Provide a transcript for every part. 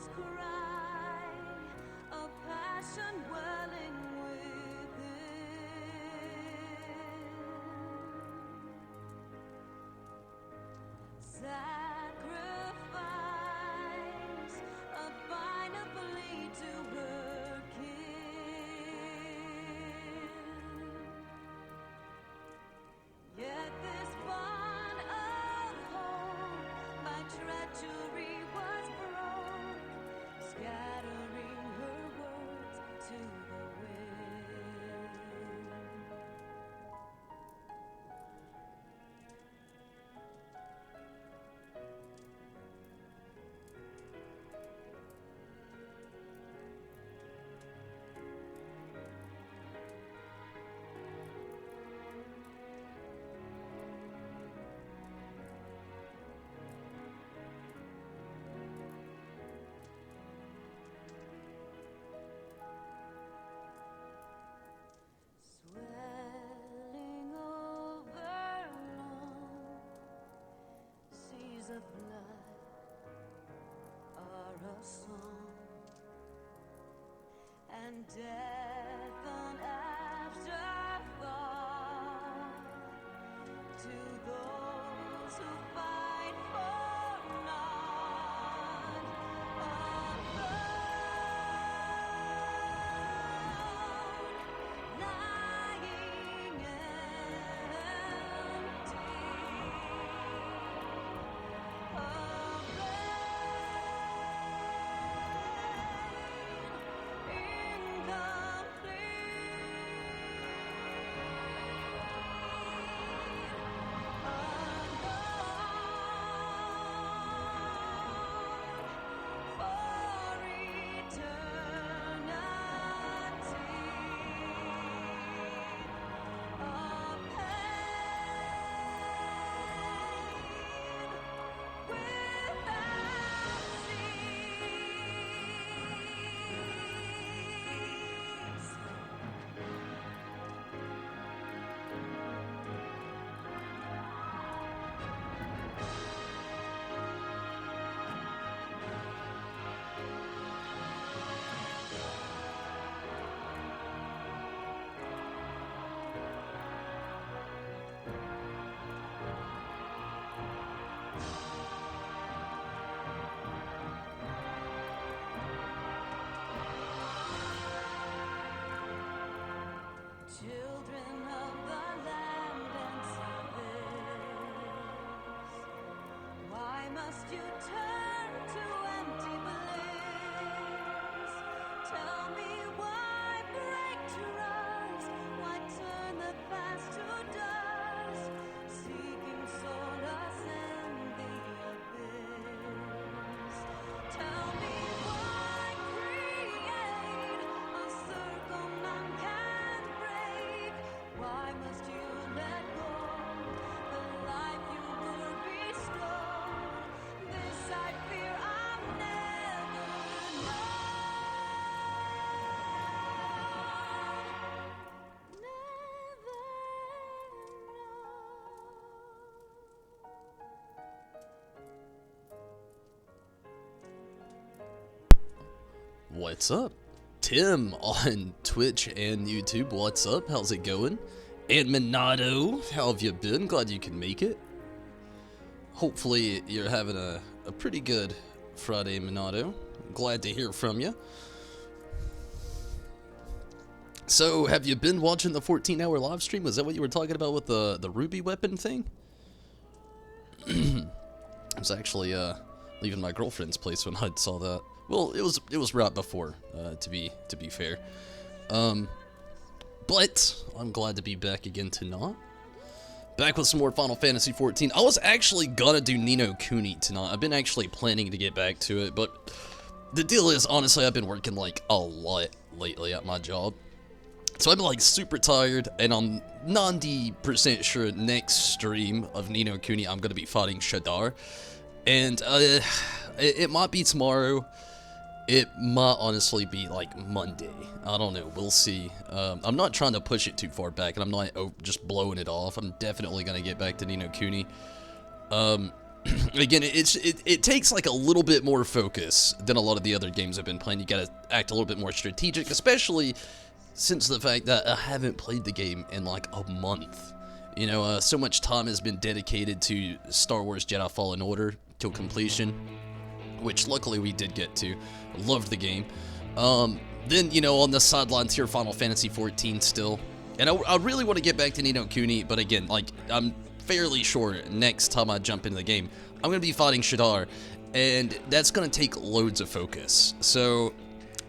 soul's cry, a passion welling within. Sacrifice, a final plea to her kin. Yet this bond of hope by treachery was broke, scattering her words to the wind. Swelling over long seas of blood are a song, and death an afterthought to those who fight for naught. Lying empty, children of the land and seas, why must you turn to empty bliss? Tell me why break trust, why turn the past to dust, seeking solace in the abyss. Tell me why create a circle none can break. Why must you let go the life you were bestowed? This I fear I'll never know. Never know. What's up? Tim on Twitch and YouTube. What's up? How's it going? And Minato, how have you been? Glad you can make it. Hopefully you're having a pretty good Friday, Minato. Glad to hear from you. So, have you been watching the 14-hour live stream? Was that what you were talking about with the ruby weapon thing? I was actually leaving my girlfriend's place when I saw that. Well, it was right before, to be fair. But I'm glad to be back again tonight. Back with some more Final Fantasy XIV. I was actually gonna do Ni no Kuni tonight. I've been actually planning to get back to it, but the deal is, honestly, I've been working like a lot lately at my job. So I'm like super tired, and I'm 90% sure next stream of Ni no Kuni I'm gonna be fighting Shadar. And it might be tomorrow. It might honestly be like Monday. I don't know. We'll see. I'm not trying to push it too far back, and I'm not just blowing it off. I'm definitely gonna get back to Ni no Kuni. again, it takes like a little bit more focus than a lot of the other games I've been playing. You gotta act a little bit more strategic, especially since the fact that I haven't played the game in like a month. You know, so much time has been dedicated to Star Wars Jedi Fallen Order till completion, which luckily we did get to. Loved the game. Then, you know, on the sidelines here, Final Fantasy 14 still. And I really want to get back to Ni no Kuni, but again, like, I'm fairly sure next time I jump into the game, I'm going to be fighting Shadar, and that's going to take loads of focus. So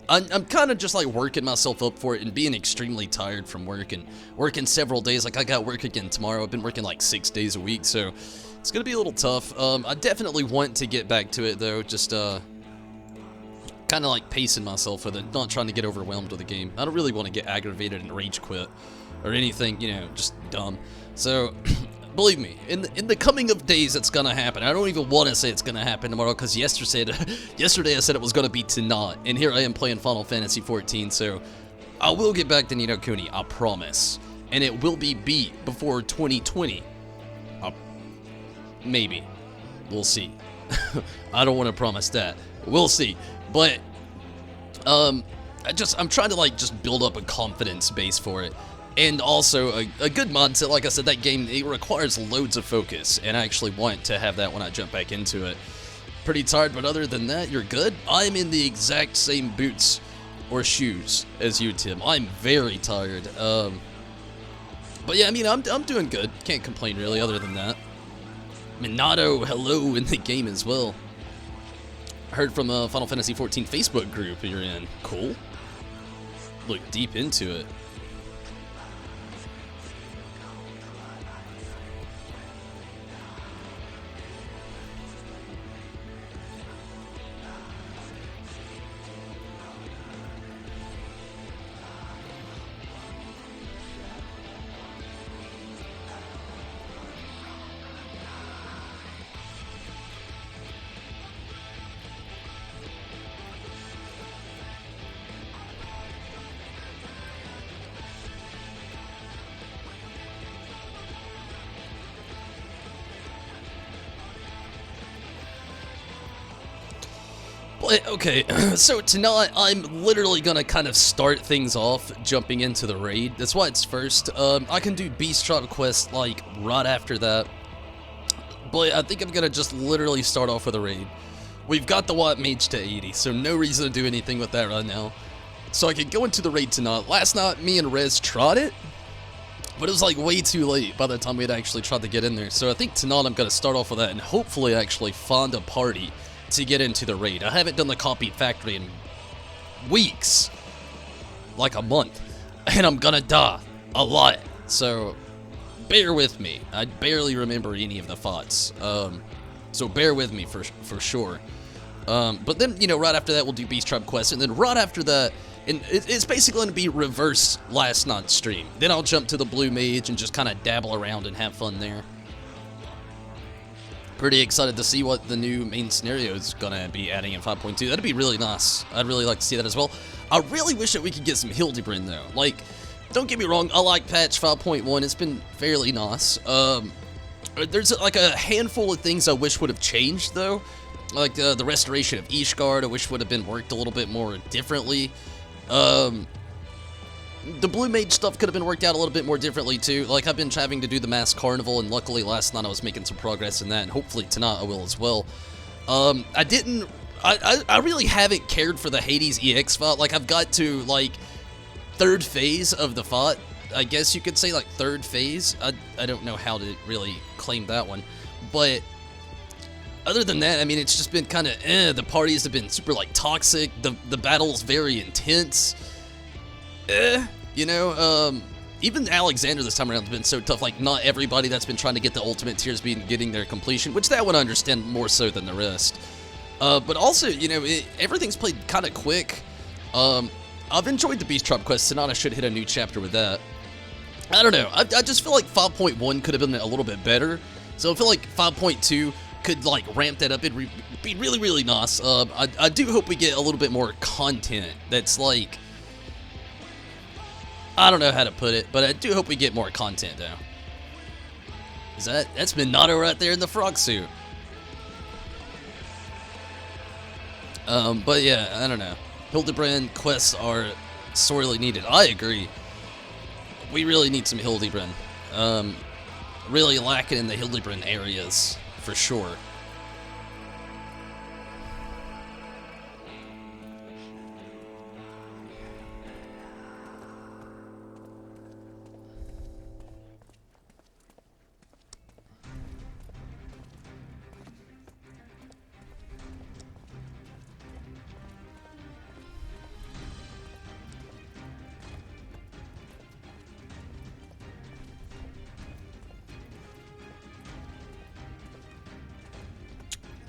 I'm kind of just like working myself up for it and being extremely tired from work and working several days. Like, I got work again tomorrow. I've been working like 6 days a week, so it's going to be a little tough. I definitely want to get back to it, though. Just kind of like pacing myself with it, not trying to get overwhelmed with the game. I don't really want to get aggravated and rage quit or anything, you know, just dumb. So believe me, in the coming of days, it's gonna happen. I don't even want to say it's gonna happen tomorrow, because yesterday I said it was gonna be tonight, and here I am playing Final Fantasy 14. So I will get back to Ni no Kuni, I promise, and it will be beat before 2020. Maybe, we'll see. I don't want to promise that. We'll see, but I'm trying to like just build up a confidence base for it. And also, a good mindset. Like I said, that game, it requires loads of focus, and I actually want to have that when I jump back into it. Pretty tired, but other than that, you're good. I'm in the exact same boots or shoes as you, Tim. I'm very tired. But yeah, I mean, I'm doing good. Can't complain, really, other than that. Minato, hello, in the game as well. I heard from a Final Fantasy 14 Facebook group you're in. Cool. Look deep into it. Okay, so tonight I'm literally gonna kind of start things off jumping into the raid. That's why it's first. I can do Beast Tribe Quest like right after that, but I think I'm gonna just literally start off with a raid. We've got the White Mage to 80, so no reason to do anything with that right now. So I could go into the raid tonight. Last night, me and Rez tried it, but it was like way too late by the time we had actually tried to get in there. So I think tonight I'm gonna start off with that and hopefully actually find a party to get into the raid. I haven't done the Copy Factory in weeks, like a month, and I'm gonna die a lot, so bear with me. I barely remember any of the fights, so bear with me for sure. But then, you know, right after that we'll do Beast Tribe Quest, and then right after that, and it's basically going to be reverse last night's stream. Then I'll jump to the Blue Mage and just kind of dabble around and have fun there. Pretty excited to see what the new main scenario is gonna be adding in 5.2. That'd be really nice. I'd really like to see that as well. I really wish that we could get some Hildebrand though. Like, don't get me wrong, I like patch 5.1. It's been fairly nice. There's like a handful of things I wish would have changed though. Like the restoration of Ishgard, I wish would have been worked a little bit more differently. The Blue Mage stuff could have been worked out a little bit more differently too. Like, I've been having to do the Mass Carnival, and luckily last night I was making some progress in that, and hopefully tonight I will as well. I really haven't cared for the Hades EX fight. Like, I've got to, like, third phase of the fight. I guess you could say, like, third phase. I don't know how to really claim that one. But other than that, I mean, it's just been kind of, the parties have been super, like, toxic. The battle's very intense. You know, even Alexander this time around has been so tough. Like, not everybody that's been trying to get the ultimate tiers been getting their completion, which that one I understand more so than the rest. But also, you know, everything's played kind of quick. I've enjoyed the Beast Tribe Quest tonight. I should hit a new chapter with that. I don't know. I just feel like 5.1 could have been a little bit better. So I feel like 5.2 could, like, ramp that up. It'd be really, really nice. I do hope we get a little bit more content that's, like, I don't know how to put it, but I do hope we get more content, though. That's Minato right there in the frog suit. But yeah, I don't know. Hildebrand quests are sorely needed. I agree. We really need some Hildebrand. Really lacking in the Hildebrand areas, for sure.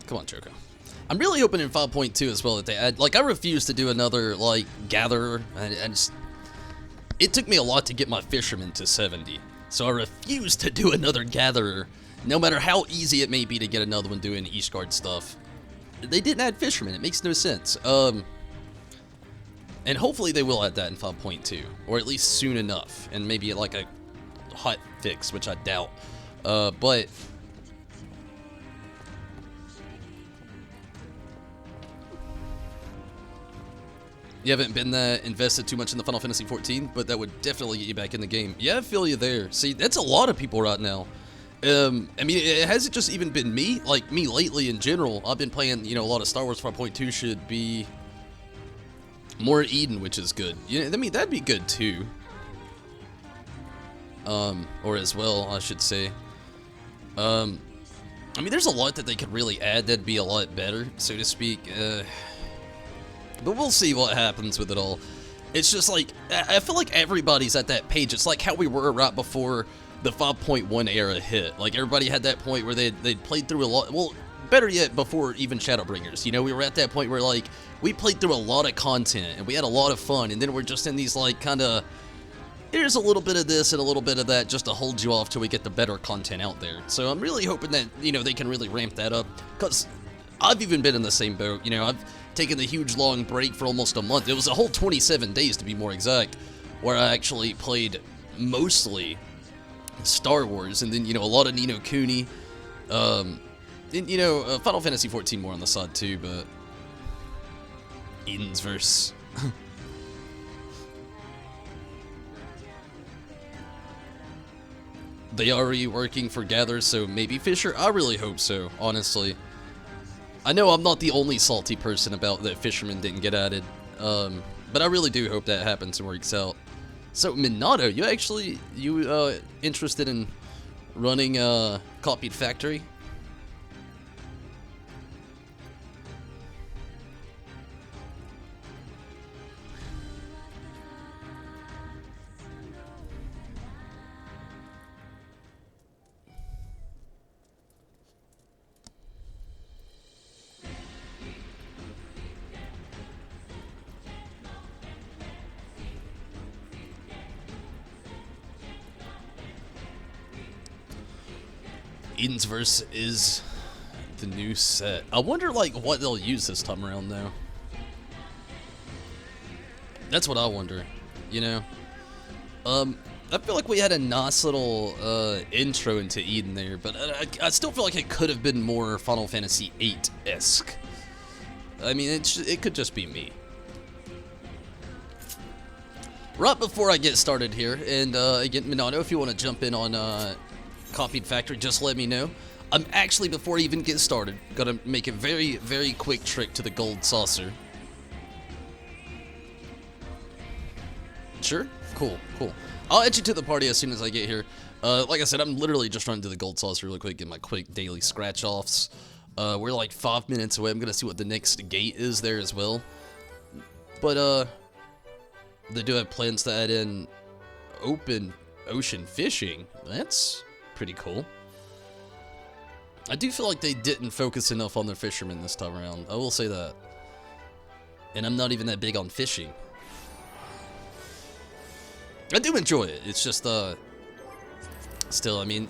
Come on, Choco. I'm really hoping in 5.2 as well that they add, like, I refuse to do another, like, gatherer. It took me a lot to get my fisherman to 70. So I refuse to do another gatherer, no matter how easy it may be to get another one doing Eastguard stuff. They didn't add fishermen. It makes no sense. And hopefully they will add that in 5.2, or at least soon enough, and maybe like a hot fix, which I doubt. But you haven't been that invested too much in the Final Fantasy 14, but that would definitely get you back in the game. Yeah, I feel you there. See, that's a lot of people right now. I mean, it hasn't just even been me. Like, me lately in general, I've been playing, you know, a lot of Star Wars 5.2 should be more Eden, which is good. You know, I mean, that'd be good too. Or as well, I should say. I mean, there's a lot that they could really add that'd be a lot better, so to speak. But we'll see what happens with it all. It's just like, I feel like everybody's at that page. It's like how we were right before the 5.1 era hit. Like, everybody had that point where they'd played through a lot. Well, better yet, before even Shadowbringers. You know, we were at that point where, like, we played through a lot of content, and we had a lot of fun, and then we're just in these, like, kind of, here's a little bit of this and a little bit of that just to hold you off till we get the better content out there. So I'm really hoping that, you know, they can really ramp that up, because I've even been in the same boat. You know, I've taken the huge long break for almost a month. It was a whole 27 days to be more exact, where I actually played mostly Star Wars, and then, you know, a lot of Ni no Kuni, and, you know, Final Fantasy 14 more on the side too, but Eden's verse. They are reworking for Gather, so maybe Fisher? I really hope so, honestly. I know I'm not the only salty person about that Fisherman didn't get added, but I really do hope that happens and works out. So, Minato, you interested in running a copied factory? Eden's verse is the new set. I wonder, like, what they'll use this time around, though. That's what I wonder, you know? I feel like we had a nice little intro into Eden there, but I still feel like it could have been more Final Fantasy VIII-esque. I mean, it could just be me. Right before I get started here, and again, Minato, if you want to jump in on Copied Factory, just let me know. I'm actually, before I even get started, gonna make a very, very quick trick to the gold saucer. Sure? Cool, cool. I'll add you to the party as soon as I get here. Like I said, I'm literally just trying to do the gold saucer really quick, get my quick daily scratch-offs. We're like 5 minutes away. I'm gonna see what the next gate is there as well. But, they do have plans to add in open ocean fishing. That's pretty cool. I do feel like they didn't focus enough on their fishermen this time around. I will say that. And I'm not even that big on fishing. I do enjoy it. It's just, still, I mean,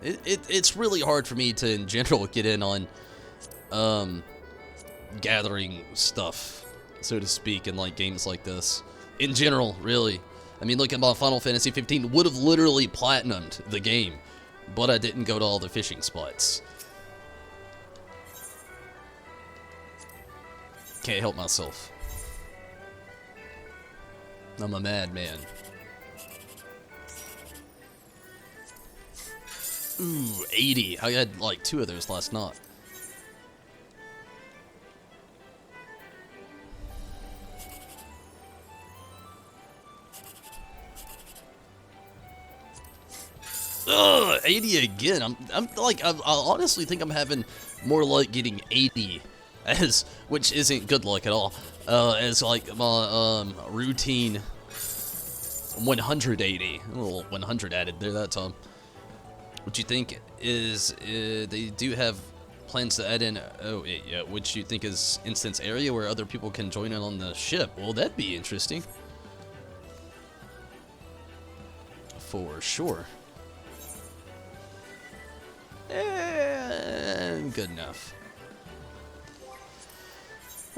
it's really hard for me to, in general, get in on, gathering stuff, so to speak, in, like, games like this. In general, really. I mean, look at my Final Fantasy 15, would have literally platinumed the game, but I didn't go to all the fishing spots. can't help myself. I'm a madman. Ooh, 80. I had like 2 of those last night. Ugh, 80 again. I'm like, I honestly think I'm having more luck getting 80 which isn't good luck at all, as like my, routine 180. A little 100 added there that time. What you think is, they do have plans to add in, yeah, which you think is instance area where other people can join in on the ship. Well, that'd be interesting. For sure. And good enough.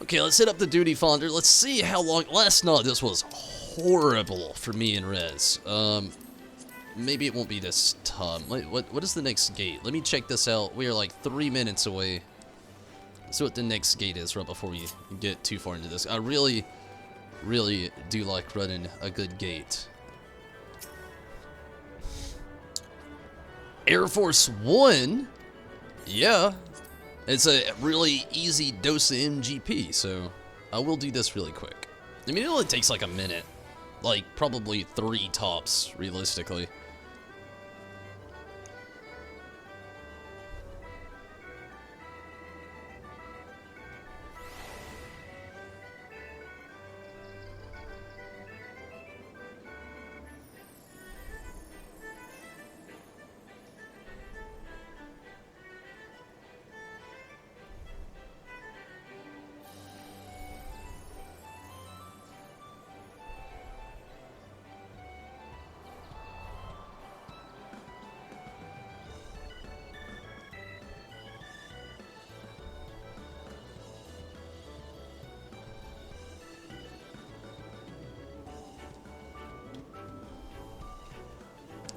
Okay, let's hit up the duty finder. Let's see how long. Last night, this was horrible for me and Rez. Maybe it won't be this time. Wait, what is the next gate? Let me check this out. We are like 3 minutes away. See what the next gate is right before we get too far into this. I really, really do like running a good gate. Air Force One, yeah, it's a really easy dose of MGP, so I will do this really quick. I mean, it only takes like a minute, like probably 3 tops, realistically.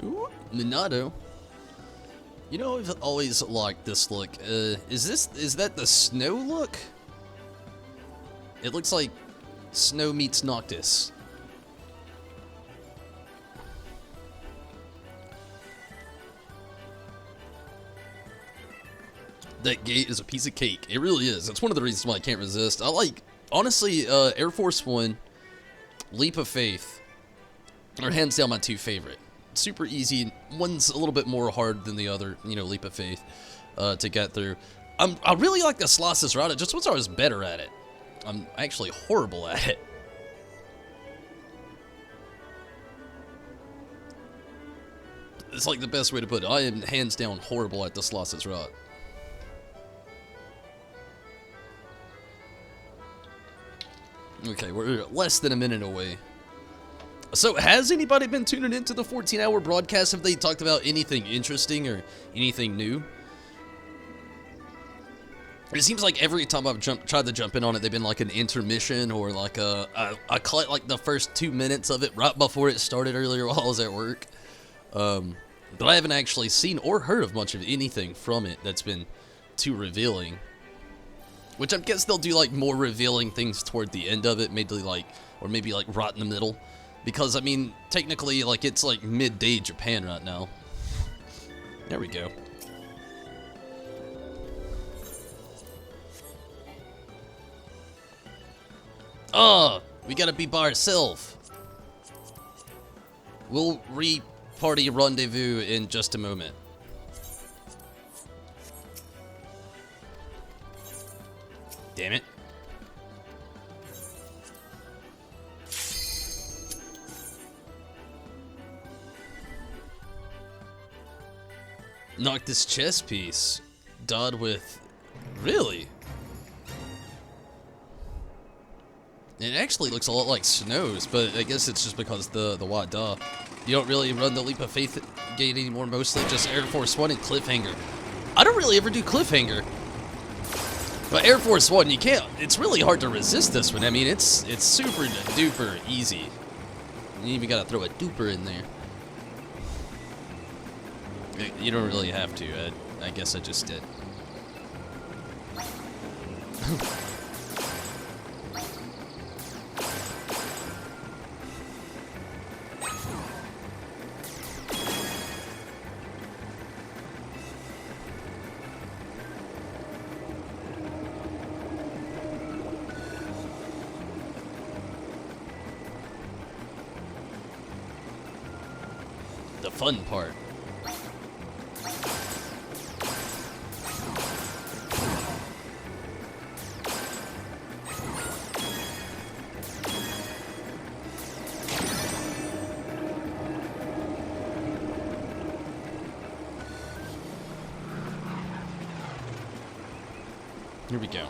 Ooh, Minato. You know, I've always liked this look. Is that the snow look? It looks like snow meets Noctis. That gate is a piece of cake. It really is. That's one of the reasons why I can't resist. I like, honestly, Air Force One, Leap of Faith are hands down my 2 favorite. Super easy. One's a little bit more hard than the other, you know, Leap of Faith, to get through. I really like the Slices route. It just once I was better at it. I'm actually horrible at it. It's like the best way to put it. I am hands down horrible at the Slices route. Okay, we're less than a minute away. So, has anybody been tuning into the 14-hour broadcast? Have they talked about anything interesting or anything new? It seems like every time I've tried to jump in on it, they've been like an intermission or like I caught like the first 2 minutes of it right before it started earlier while I was at work. But I haven't actually seen or heard of much of anything from it that's been too revealing. Which I guess they'll do like more revealing things toward the end of it, maybe like, or maybe like right in the middle. Because, I mean, technically, like, it's like midday Japan right now. There we go. Oh, we gotta be by ourselves. We'll re-party rendezvous in just a moment. Damn it. Knocked this chess piece. Dod with... Really? It actually looks a lot like Snow's, but I guess it's just because the what duh. You don't really run the Leap of Faith gate anymore, mostly just Air Force One and Cliffhanger. I don't really ever do Cliffhanger. But Air Force One, you can't, it's really hard to resist this one. I mean, it's super duper easy. You even gotta throw a duper in there. You don't really have to. I guess I just did. the fun part. Here we go.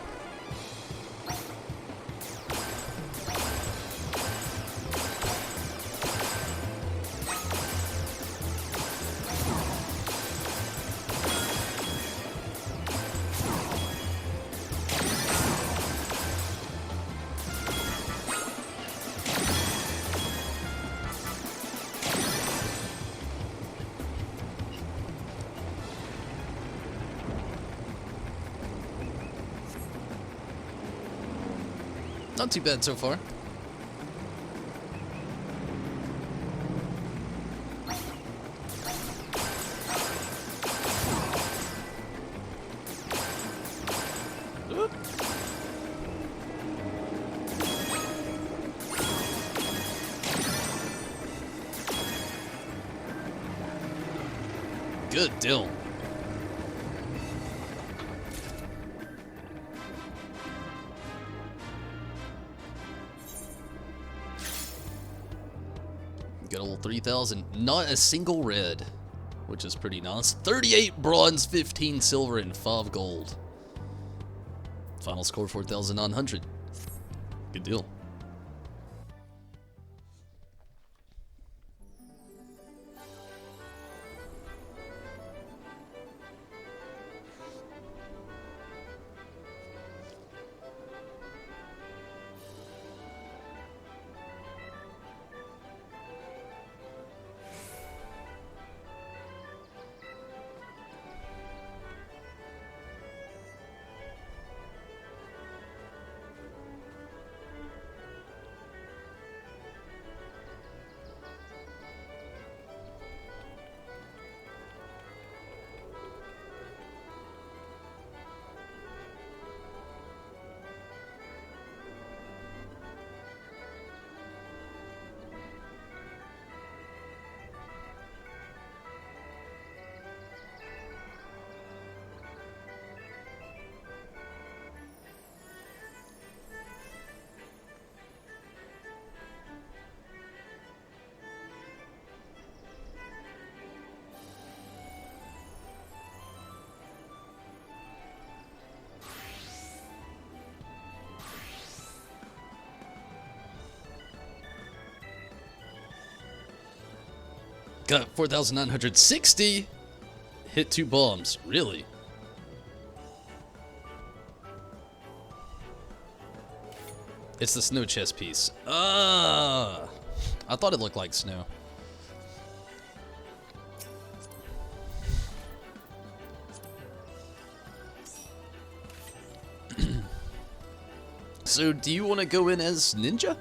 Not too bad so far. Oop. Good deal. Got a little 3,000. Not a single red, which is pretty nice. 38 bronze, 15 silver, and 5 gold. Final score 4,900. Good deal. Got 4,960. Hit 2 bombs. Really? It's the snow chest piece. I thought it looked like snow. So, do you want to go in as ninja?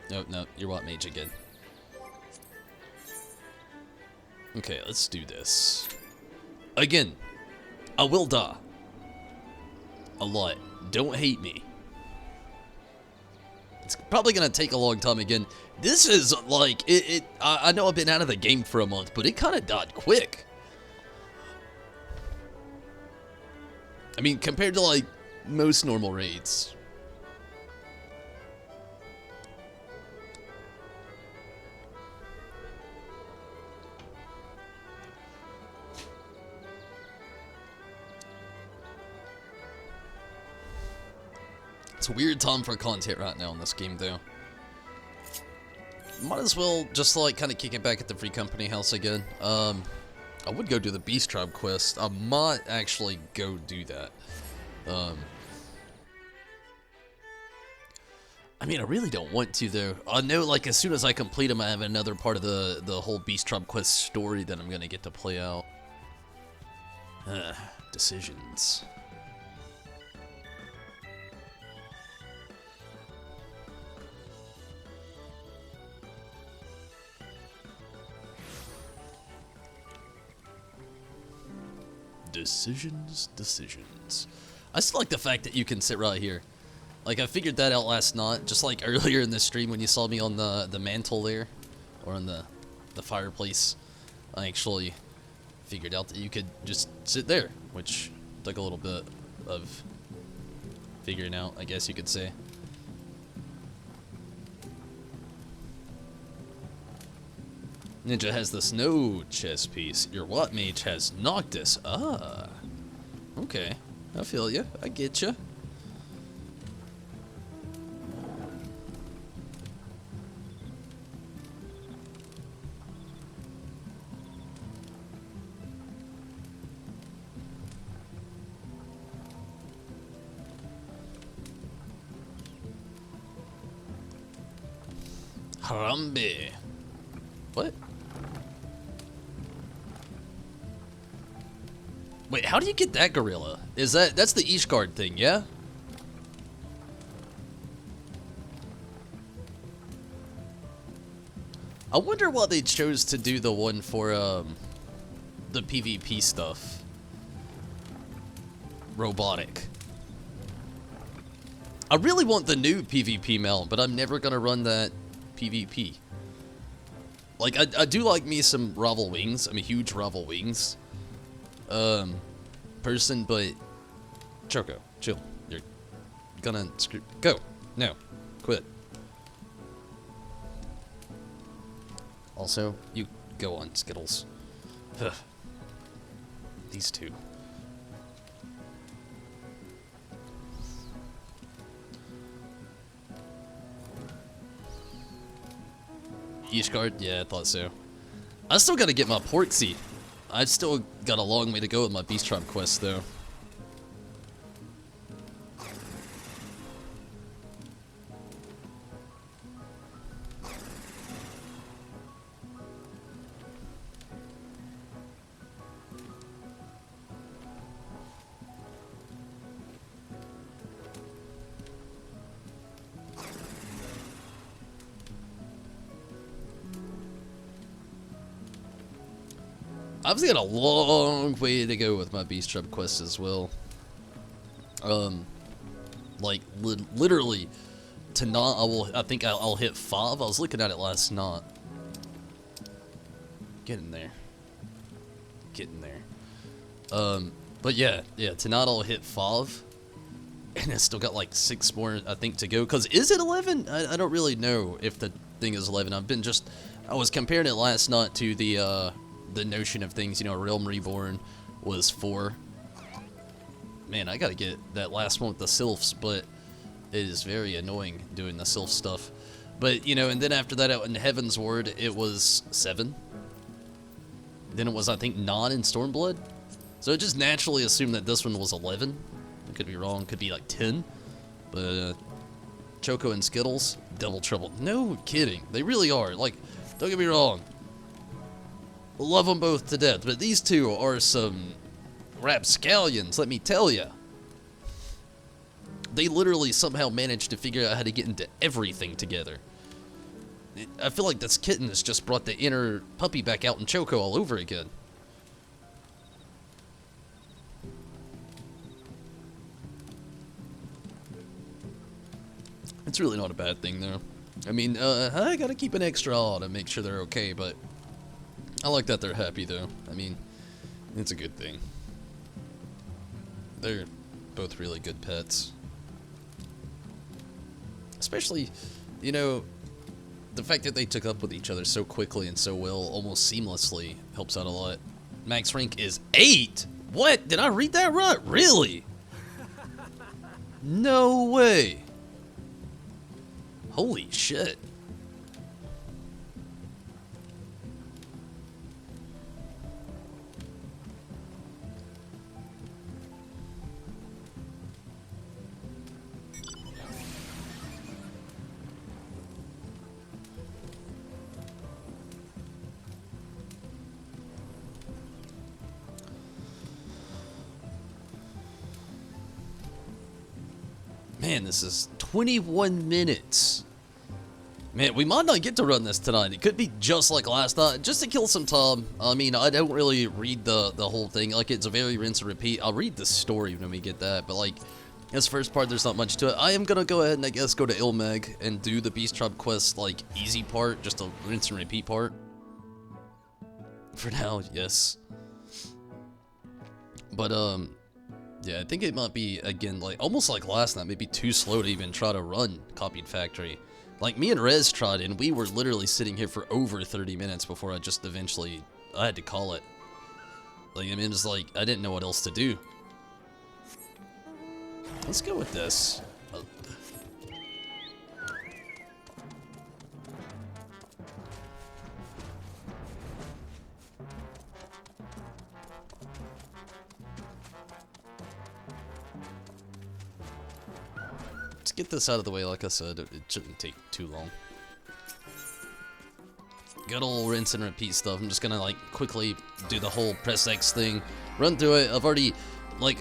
Nope, nope, you're what mage again. Okay, let's do this. Again, I will die. A lot. Don't hate me. It's probably gonna take a long time again. This is like, I know I've been out of the game for a month, but it kind of died quick. I mean, compared to like most normal raids. It's a weird time for content right now in this game, though. Might as well just, like, kind of kick it back at the Free Company house again. I would go do the Beast Tribe quest. I might actually go do that. I mean, I really don't want to, though. I know, like, as soon as I complete them, I have another part of the whole Beast Tribe quest story that I'm going to get to play out. Decisions. Decisions. I still like the fact that you can sit right here. Like, I figured that out last night, just like earlier in the stream when you saw me on the mantle there, or on the fireplace. I actually figured out that you could just sit there, which took a little bit of figuring out, I guess you could say. Ninja has the snow chest piece. Your what mage has Noctis. Ah. Okay. I feel you. I get you. Harambe. What? Wait, how do you get that gorilla? That's the Ishgard thing, yeah? I wonder why they chose to do the one for the PvP stuff. Robotic. I really want the new PvP mount, but I'm never gonna run that PvP. Like, I do like me some Ravel Wings. I'm a huge Ravel Wings person, but Choco, chill. You're gonna screw. Go. No. Quit. Also, you go on, Skittles. Ugh. These two. Ishgard? Yeah, I thought so. I still gotta get my Porksy. I've still got a long way to go with my Beast Tribe quest, though. I've got a long way to go with my Beast Tribe quest as well. Like literally tonight I think I'll hit 5. I was looking at it last night. Get in there. Get in there. But yeah, tonight I'll hit 5. And it's still got like 6 more I think to go. Cause is it 11? I don't really know if the thing is 11. I was comparing it last night to the notion of things, you know, Realm Reborn was 4. Man, I gotta get that last one with the sylphs, but it is very annoying doing the sylph stuff. But, you know, and then after that out in Heaven's Ward, it was 7. Then it was, I think, 9 in Stormblood. So I just naturally assumed that this one was 11. I could be wrong, could be like 10. But, Choco and Skittles, double trouble. No kidding, they really are. Like, don't get me wrong. Love them both to death, but these two are some rapscallions, let me tell ya. They literally somehow managed to figure out how to get into everything together. I feel like this kitten has just brought the inner puppy back out in Choco all over again. It's really not a bad thing, though. I mean, I gotta keep an extra eye to make sure they're okay, but I like that they're happy, though. I mean, it's a good thing. They're both really good pets. Especially, you know, the fact that they took up with each other so quickly and so well, almost seamlessly, helps out a lot. Max rank is 8! What? Did I read that right? Really? No way! Holy shit. Man, this is 21 minutes. Man, we might not get to run this tonight. It could be just like last night, just to kill some time. I mean, I don't really read the whole thing. Like, it's a very rinse and repeat. I'll read the story when we get that, but like, This first part, there's not much to it. I am gonna go ahead and I guess go to Ilmeg and do the Beast Tribe quest, like, easy part, just a rinse and repeat part. For now, yes. But, yeah, I think it might be, again, like, almost like last night, maybe too slow to even try to run Copied Factory. Like, me and Rez tried, and we were literally sitting here for over 30 minutes before I just eventually, I had to call it. Like, I mean, it's like, I didn't know what else to do. Let's go with this. Let's get this out of the way. Like I said, it shouldn't take too long. Good old rinse and repeat stuff. I'm just gonna like quickly do the whole press X thing, run through it. I've already like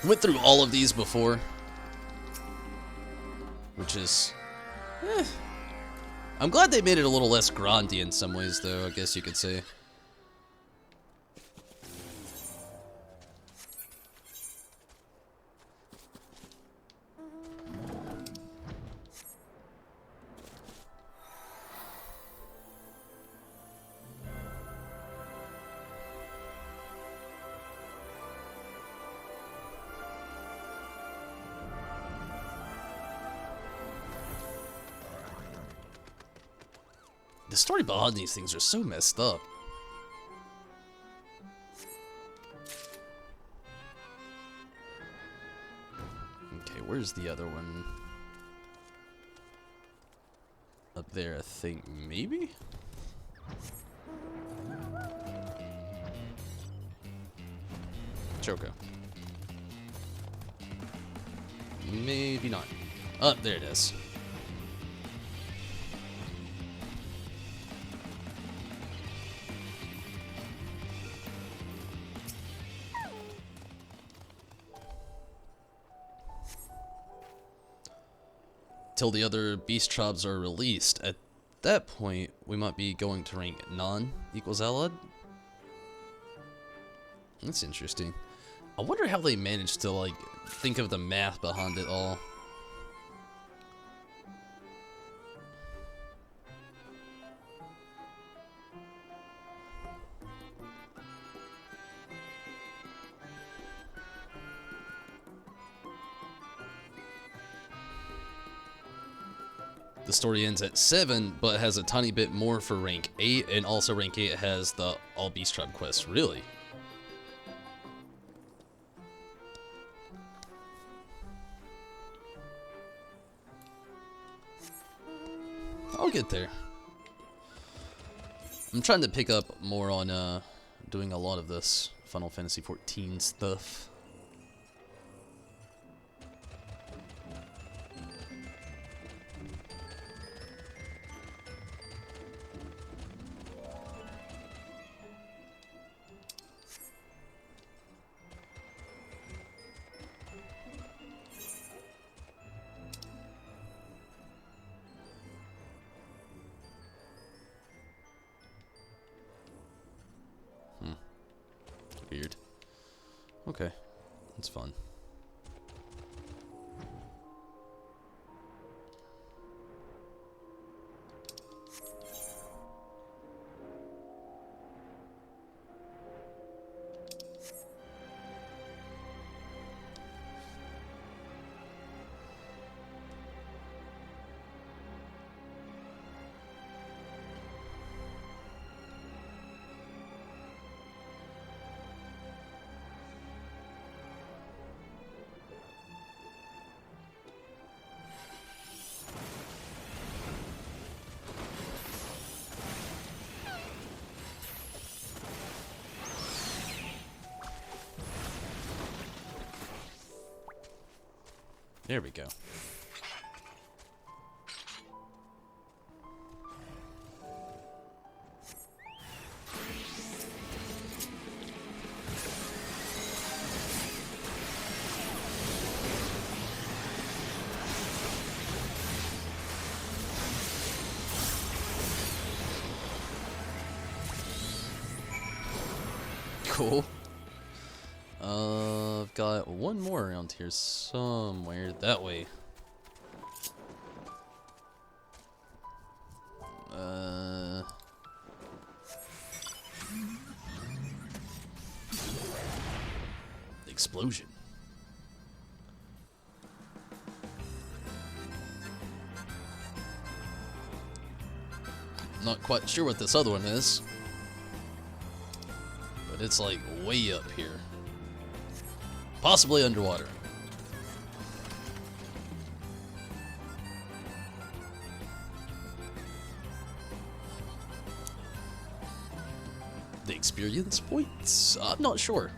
went through all of these before, which is I'm glad they made it a little less grindy in some ways, though, I guess you could say. The story behind these things are so messed up. Okay, where's the other one? Up there, I think, maybe? Choco. Maybe not. Oh, there it is. Till the other beast tribes are released. At that point, we might be going to rank non equals allied. That's interesting. I wonder how they managed to like think of the math behind it all. The story ends at 7, but has a tiny bit more for rank 8, and also rank 8 has the All Beast Tribe quest. Really? I'll get there. I'm trying to pick up more on doing a lot of this Final Fantasy XIV stuff. Weird. Okay, that's fun. There we go. Cool. I've got one more around here somewhere. That way. Explosion. Not quite sure what this other one is, but it's like way up here. Possibly underwater. The experience points? I'm not sure.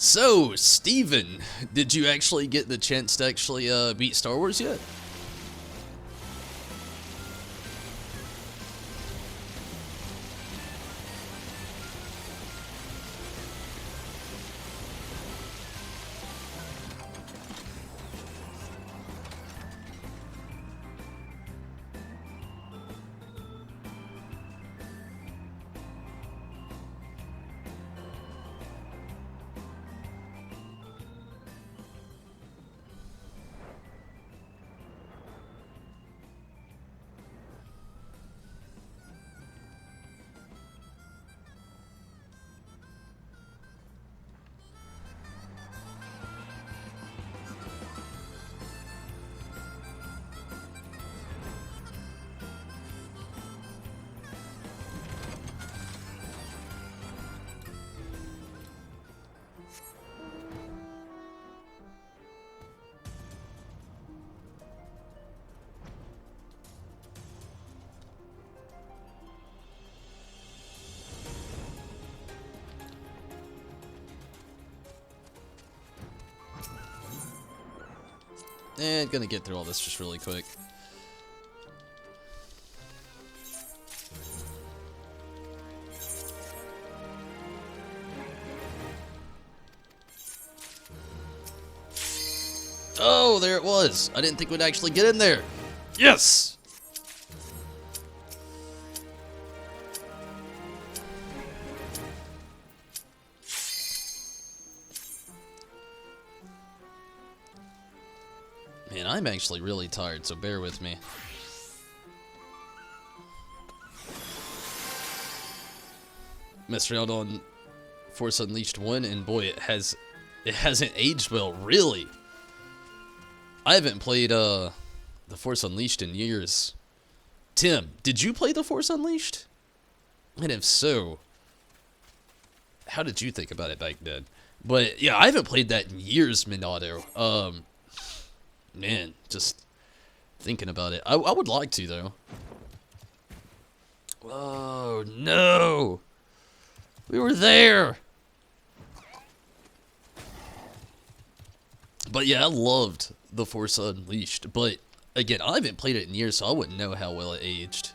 So, Steven, did you actually get the chance to actually beat Star Wars yet? And gonna get through all this just really quick. Oh, there it was. I didn't think we'd actually get in there. Yes! Man, I'm actually really tired, so bear with me. Messed around on Force Unleashed 1, and boy, it hasn't aged well, really. I haven't played the Force Unleashed in years. Tim, did you play the Force Unleashed? And if so, how did you think about it back then? But yeah, I haven't played that in years, Minato. Man, just thinking about it. I would like to, though. Oh, no! We were there! But yeah, I loved the Force Unleashed. But, again, I haven't played it in years, so I wouldn't know how well it aged.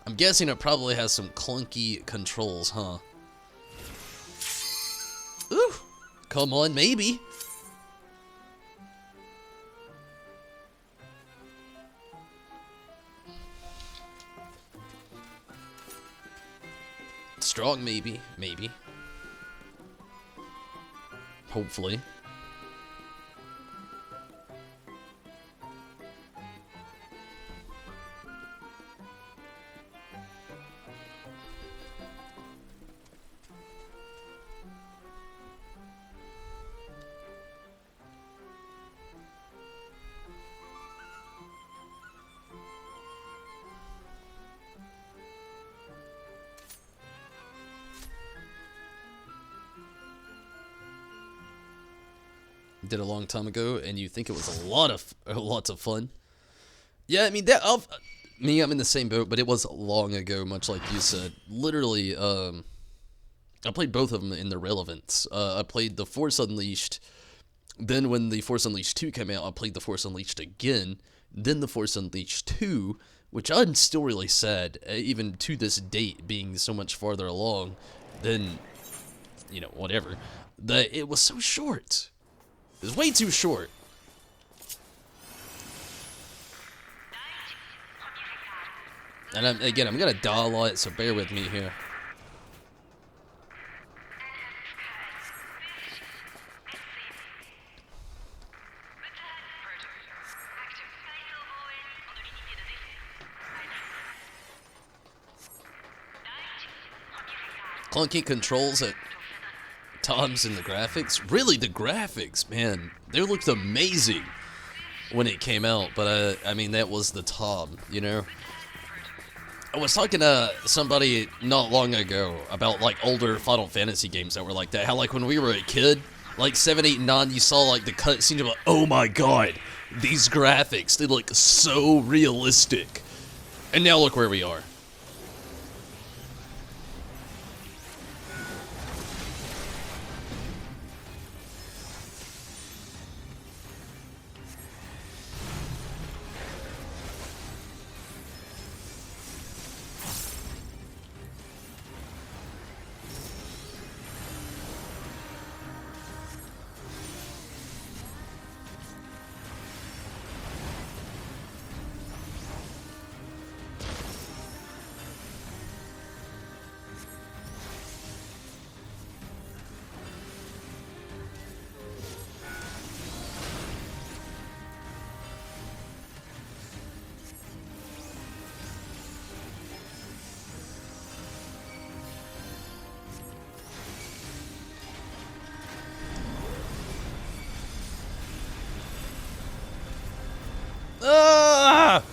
I'm guessing it probably has some clunky controls, huh? Ooh! Come on, maybe! strong, maybe. Maybe. Hopefully. Did a long time ago, and you think it was lots of fun. Yeah, I mean that. I'm in the same boat, but it was long ago, much like you said. Literally, I played both of them in their relevance. I played The Force Unleashed. Then when The Force Unleashed 2 came out, I played The Force Unleashed again. Then The Force Unleashed 2, which I'm still really sad, even to this date, being so much farther along than, you know, whatever, that it was so short. It was way too short. And I'm gonna die a lot, so bear with me here. Clunky controls at times in the graphics. Really, the graphics, man, they looked amazing when it came out, but I mean, that was the time, you know? I was talking to somebody not long ago about, like, older Final Fantasy games that were like that. How, like, when we were a kid, like 7, 8, and 9, you saw, like, the cutscenes of, like, oh my god, these graphics, they look so realistic. And now look where we are. Ah!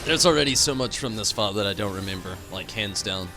There's already so much from this file that I don't remember, like, hands down.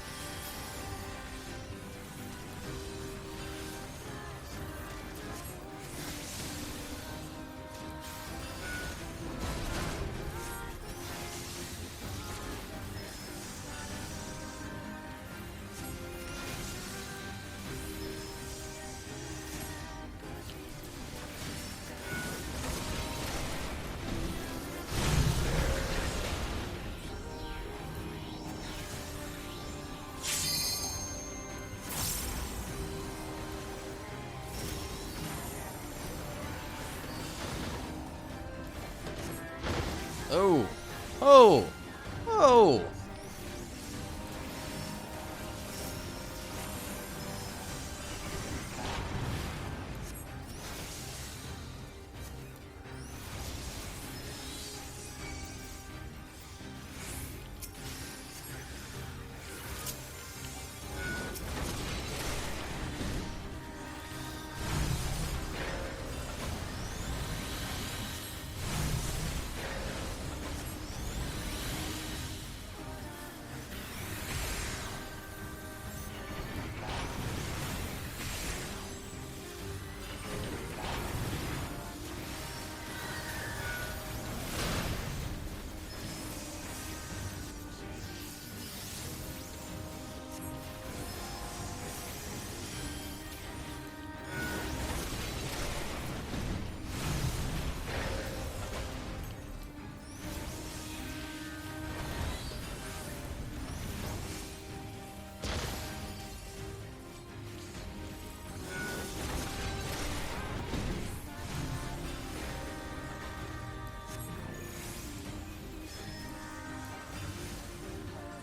Oh. Oh. Oh.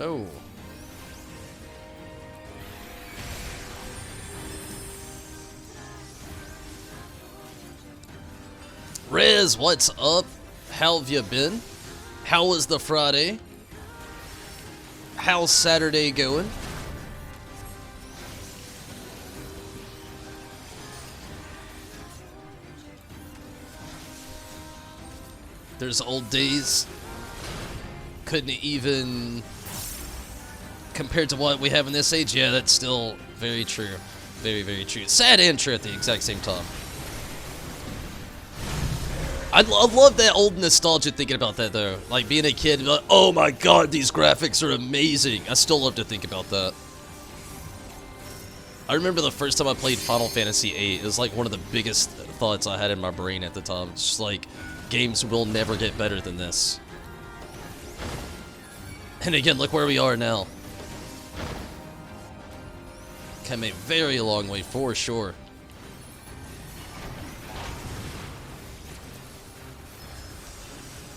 Oh. Riz, what's up? How have you been? How was the Friday? How's Saturday going? There's old days. Couldn't even... Compared to what we have in this age, yeah, that's still very true. Very, very true. Sad and true at the exact same time. I love that old nostalgia thinking about that, though. Like, being a kid, like, oh my god, these graphics are amazing. I still love to think about that. I remember the first time I played Final Fantasy VIII. It was like one of the biggest thoughts I had in my brain at the time. It's just like, games will never get better than this. And again, look where we are now. Came a very long way, for sure.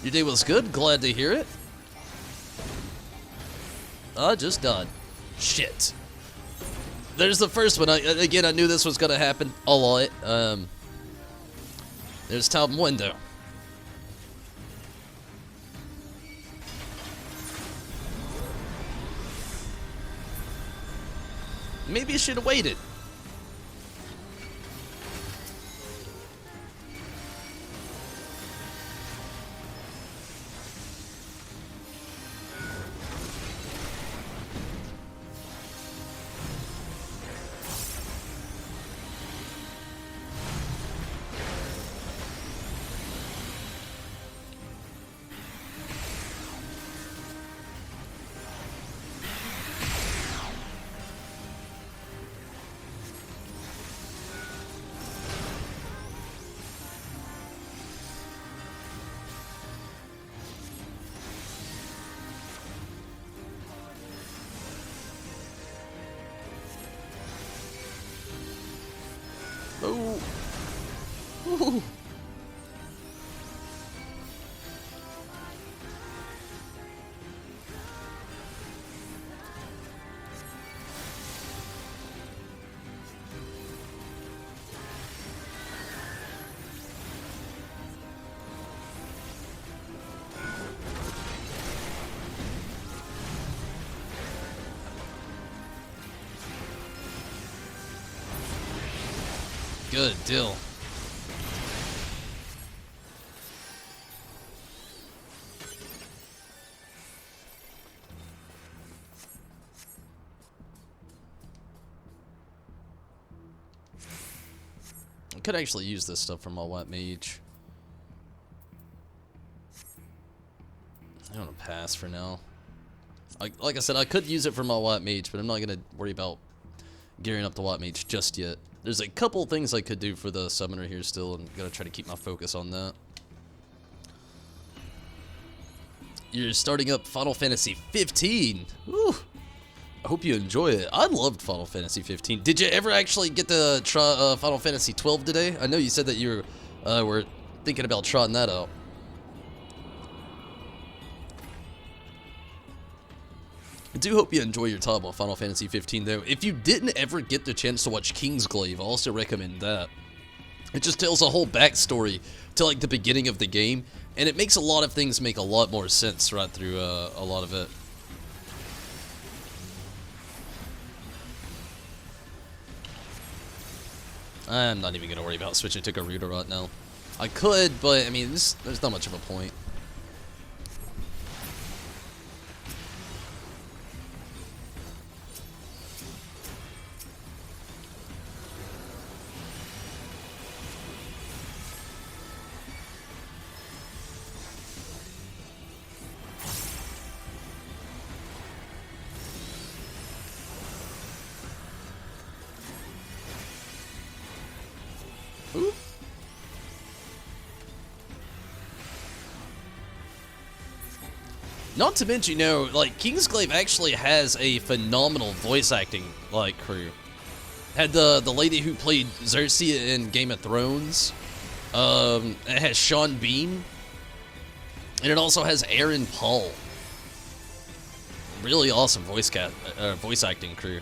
Your day was good? Glad to hear it. Just done. Shit. There's the first one. Again, I knew this was gonna happen a lot. There's top window. Maybe you should have waited. Oh. Ooh. Good deal. I could actually use this stuff for my white mage. I'm gonna pass for now. Like I said, I could use it for my white mage, but I'm not gonna worry about gearing up the white mage just yet. There's a couple things I could do for the summoner here still, and I'm gonna try to keep my focus on that. You're starting up Final Fantasy 15. Woo. I hope you enjoy it. I loved Final Fantasy 15. Did you ever actually get to try Final Fantasy 12 today? I know you said that you were thinking about trying that out. I do hope you enjoy your time on Final Fantasy 15, though. If you didn't ever get the chance to watch Kingsglaive, I also recommend that. It just tells a whole backstory to, like, the beginning of the game, and it makes a lot of things make a lot more sense right through a lot of it. I'm not even going to worry about switching to Garuda right now. I could, but, I mean, there's not much of a point. Ooh. Not to mention, you know, like, Kingsglaive actually has a phenomenal voice acting, like, crew. Had the lady who played Cersei in Game of Thrones. It has Sean Bean. And it also has Aaron Paul. really awesome voice acting crew.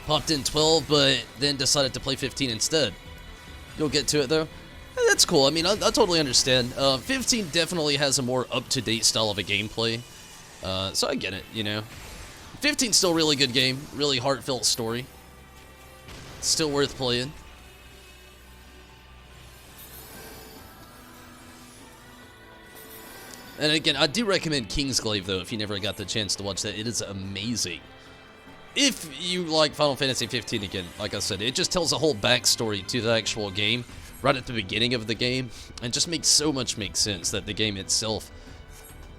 Popped in 12, but then decided to play 15 instead. You'll get to it though. That's cool. I mean, I totally understand. 15 definitely has a more up-to-date style of a gameplay, so I get it. You know, 15's still a really good game, really heartfelt story. Still worth playing. And again, I do recommend Kingsglaive, though, if you never got the chance to watch that. It is amazing. If you like Final Fantasy 15, again, like I said, it just tells a whole backstory to the actual game right at the beginning of the game, and just makes so much sense that the game itself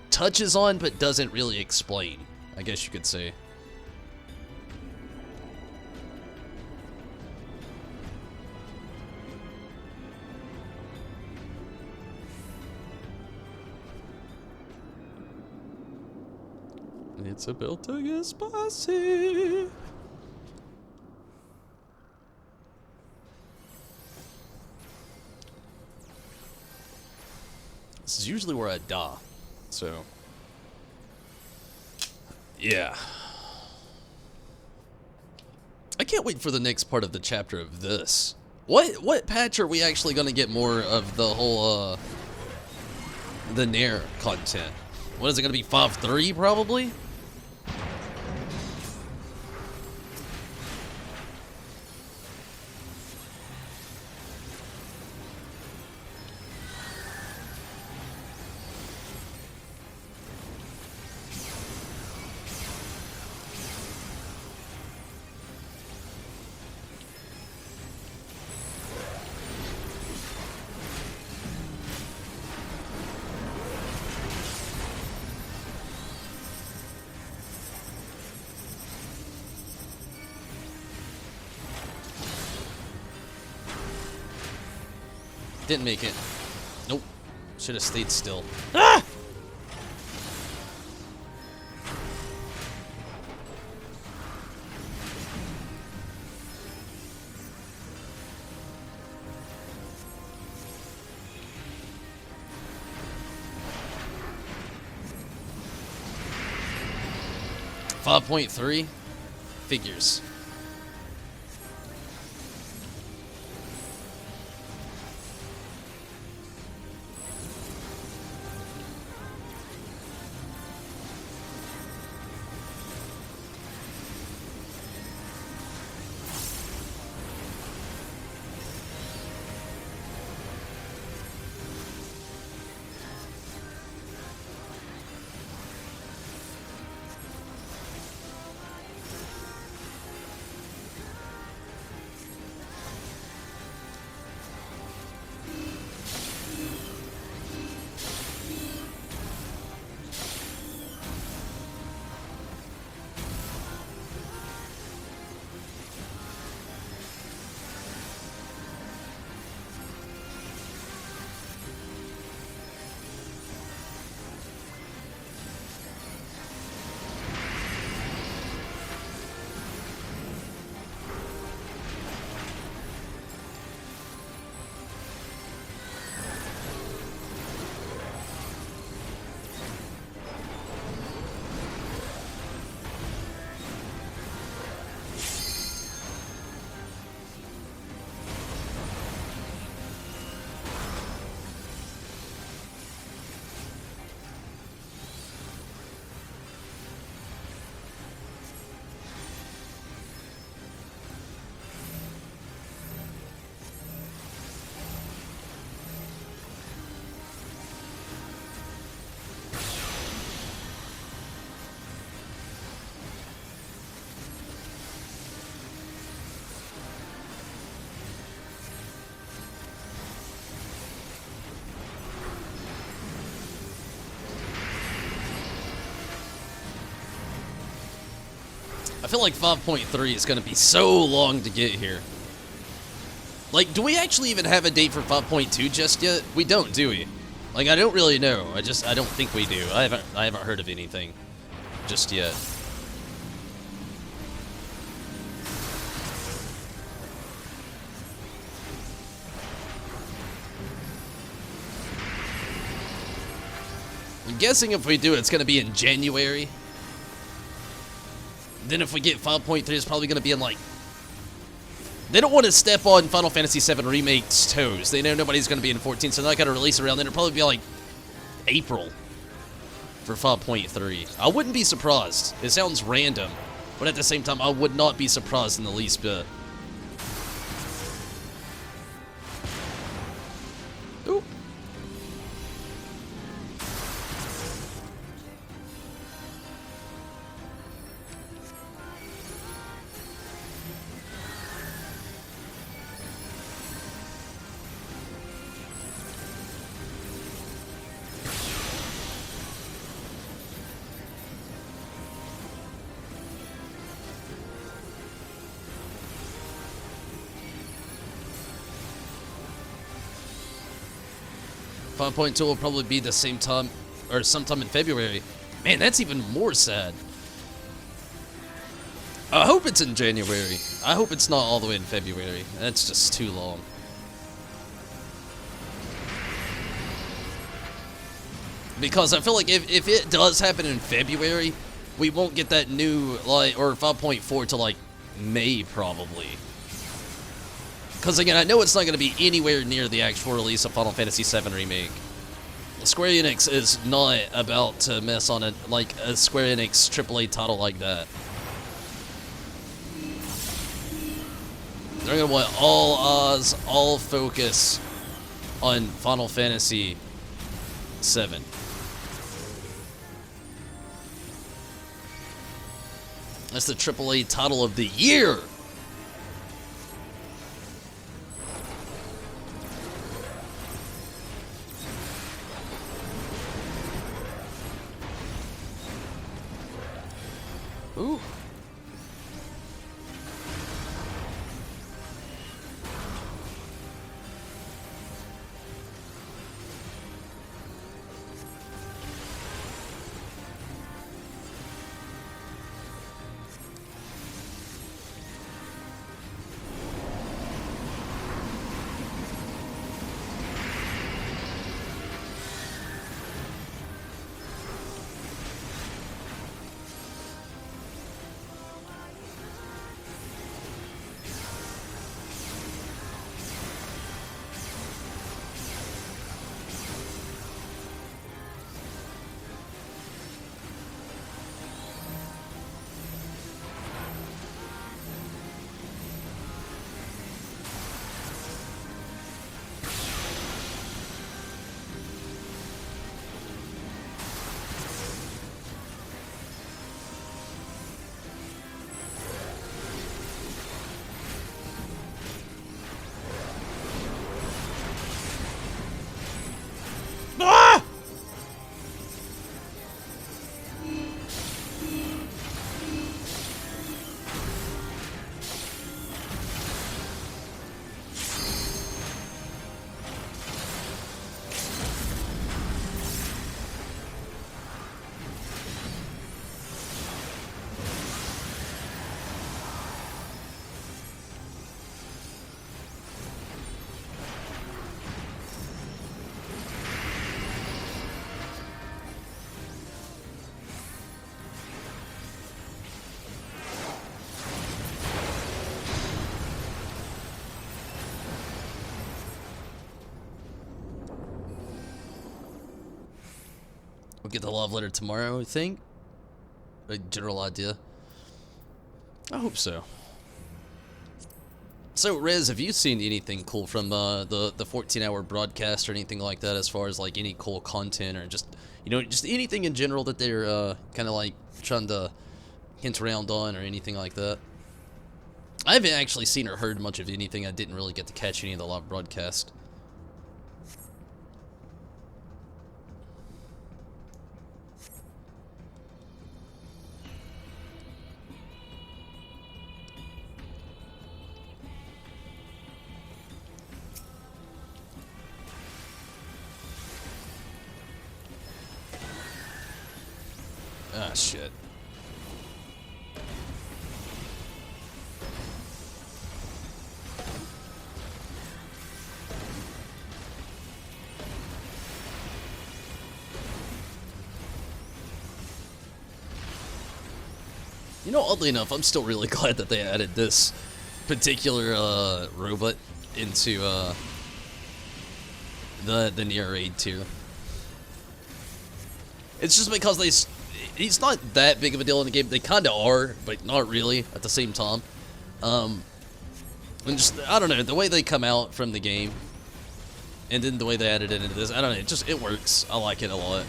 touches on but doesn't really explain, I guess you could say. It's about to get spicy. This is usually where I die, so yeah. I can't wait for the next part of the chapter of this. What patch are we actually gonna get more of the whole the Nair content? What is it gonna be, 5.3 probably? Didn't make it. Nope. Should have stayed still. Ah! .3 figures. I feel like 5.3 is going to be so long to get here. Like, do we actually even have a date for 5.2 just yet? We don't, do we? Like, I don't really know. I don't think we do. I haven't heard of anything just yet. I'm guessing if we do, it's going to be in January. Then if we get 5.3, it's probably going to be in, like... They don't want to step on Final Fantasy VII Remake's toes. They know nobody's going to be in 14, so they're not going to release it around then. It'll probably be, like, April for 5.3. I wouldn't be surprised. It sounds random, but at the same time, I would not be surprised in the least bit. Ooh. 5.2 will probably be the same time, or sometime in February. Man, that's even more sad. I hope it's in January. I hope it's not all the way in February. That's just too long. Because I feel like if it does happen in February, we won't get that new, like, or 5.4 till, like, May, probably. Because, again, I know it's not going to be anywhere near the actual release of Final Fantasy VII Remake. Square Enix is not about to mess on it like a Square Enix AAA title like that. They're going to want all eyes, all focus on Final Fantasy VII. That's the AAA title of the year! Ooh. We'll get the love letter tomorrow, I think. A general idea. I hope so. So, Rez, have you seen anything cool from the 14-hour broadcast or anything like that, as far as like any cool content or just, you know, just anything in general that they're kind of like trying to hint around on or anything like that? I haven't actually seen or heard much of anything. I didn't really get to catch any of the live broadcast. Ah, shit. You know, oddly enough, I'm still really glad that they added this particular robot into the near raid tier. It's just because he's not that big of a deal in the game. They kind of are, but not really at the same time. And just, I don't know, the way they come out from the game, and then the way they added it into this, I don't know, it works. I like it a lot.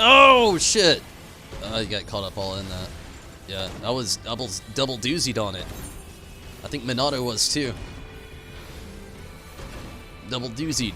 Oh, shit! You got caught up all in that. Yeah, I was double doozied on it. I think Minato was too. Double doozied.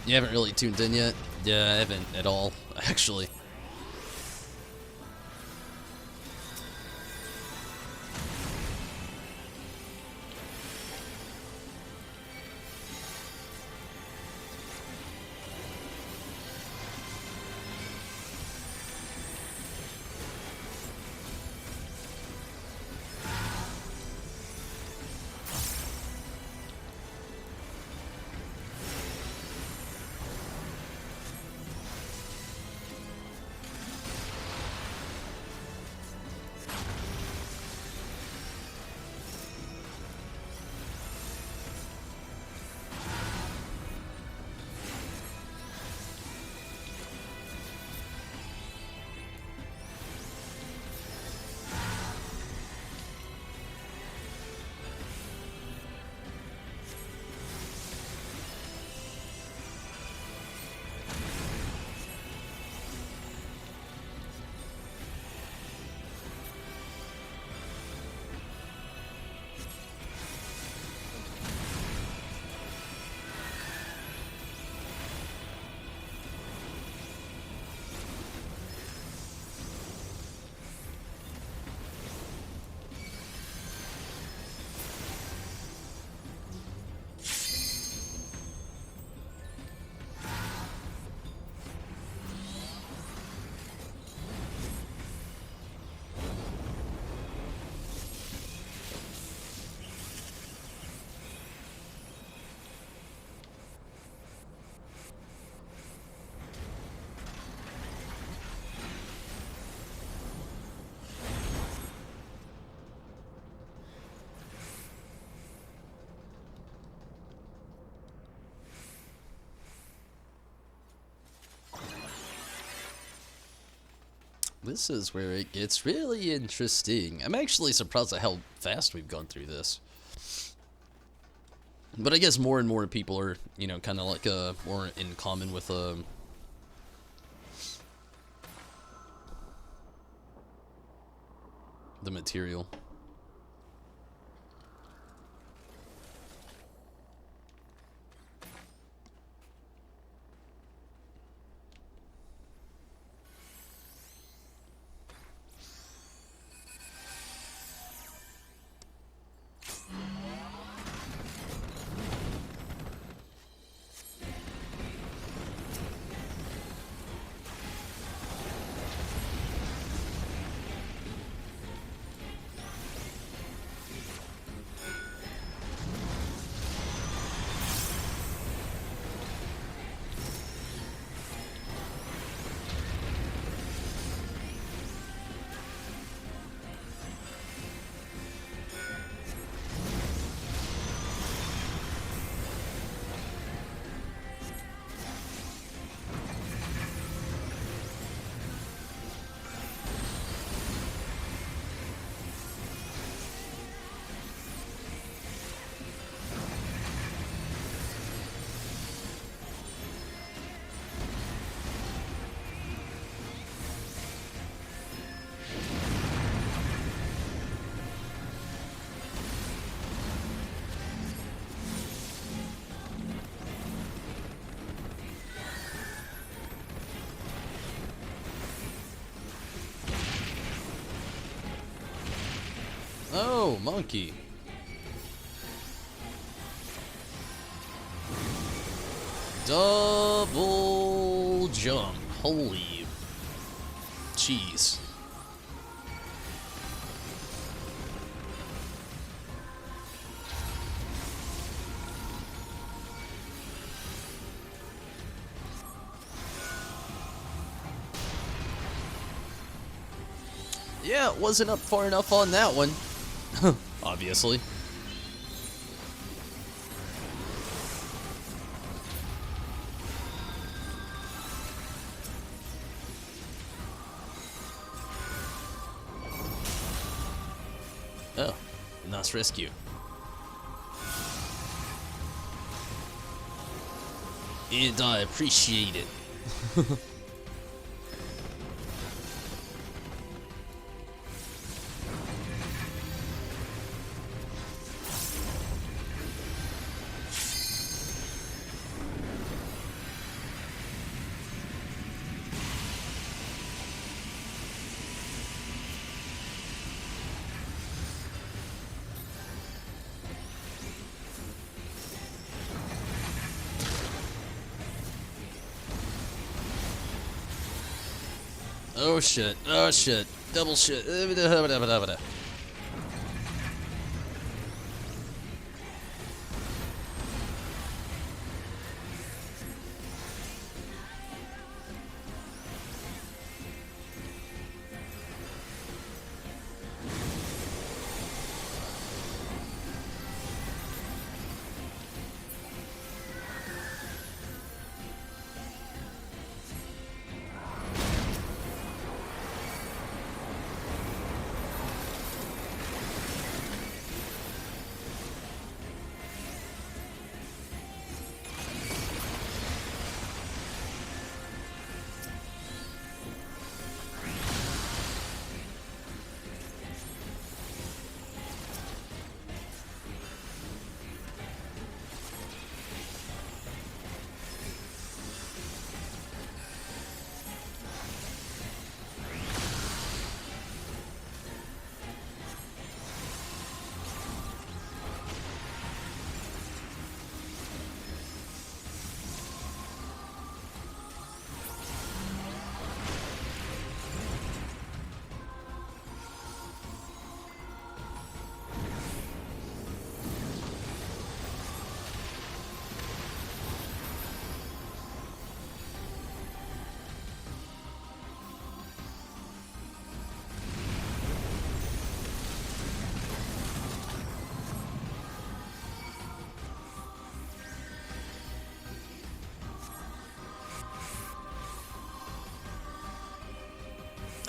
You haven't really tuned in yet? Yeah, I haven't at all, actually. This is where it gets really interesting. I'm actually surprised at how fast we've gone through this. But I guess more and more people are, you know, kind of like more in common with the material. Oh, monkey. Double jump. Holy jeez. Yeah, it wasn't up far enough on that one. Obviously. Oh, nice rescue. And I appreciate it. Oh shit, oh shit, double shit.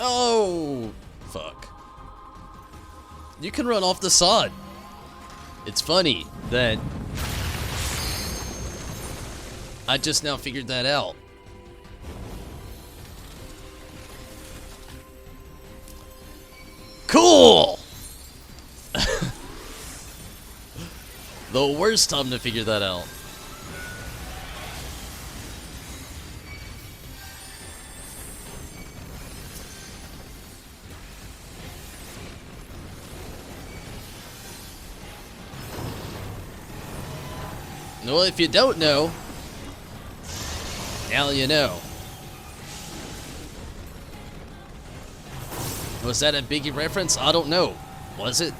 Oh, fuck. You can run off the side. It's funny that I just now figured that out. Cool! The worst time to figure that out. Well, if you don't know, now you know. Was that a Biggie reference? I don't know. Was it?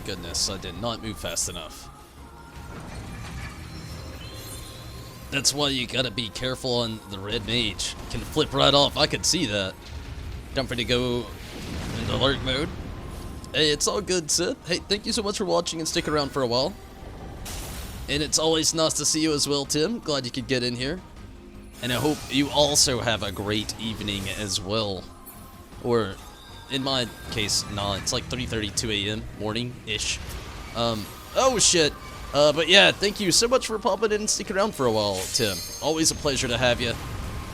goodness, I did not move fast enough. That's why you gotta be careful on the red mage. Can flip right off, I could see that. Time for me to go into alert mode. Hey, it's all good, Sith. Hey, thank you so much for watching and sticking around for a while. And it's always nice to see you as well, Tim. Glad you could get in here. And I hope you also have a great evening as well. Or, in my case, nah, it's like 3:32 a.m. morning-ish. Oh shit. But yeah, thank you so much for popping in and sticking around for a while, Tim. Always a pleasure to have you.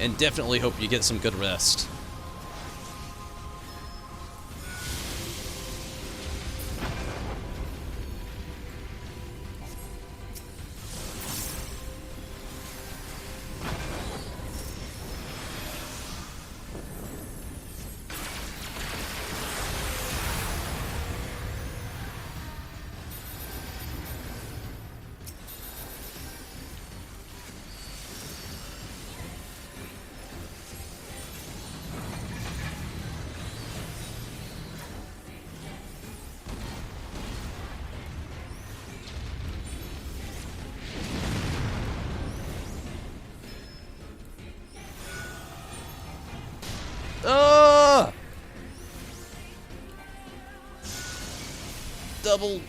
And definitely hope you get some good rest. Ah! Double,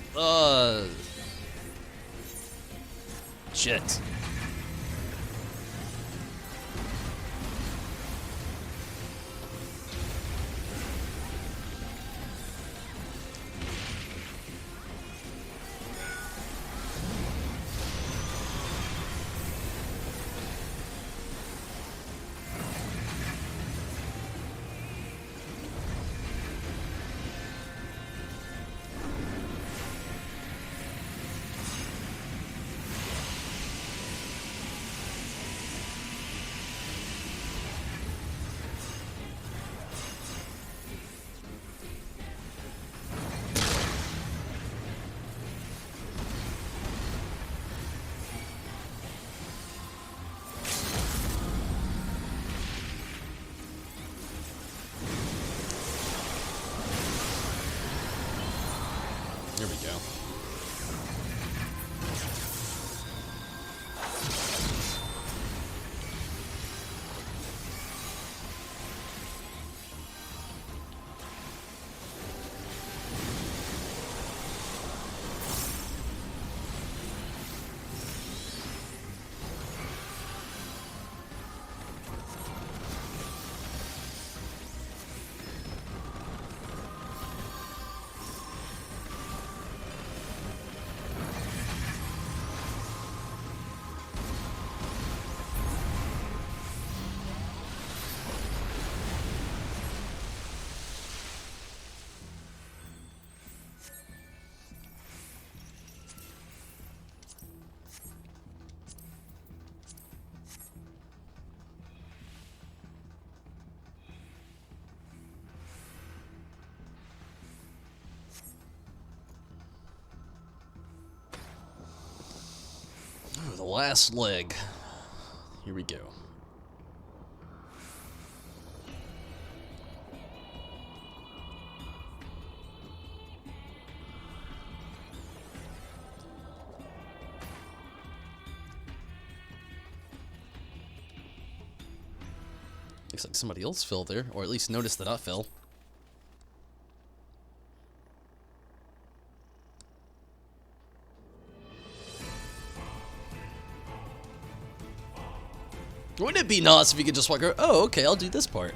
shit. Here we go. Oh, the last leg. Here we go. Looks like somebody else fell there, or at least noticed that I fell. Wouldn't it be nice if you could just walk over, oh, okay, I'll do this part.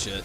shit.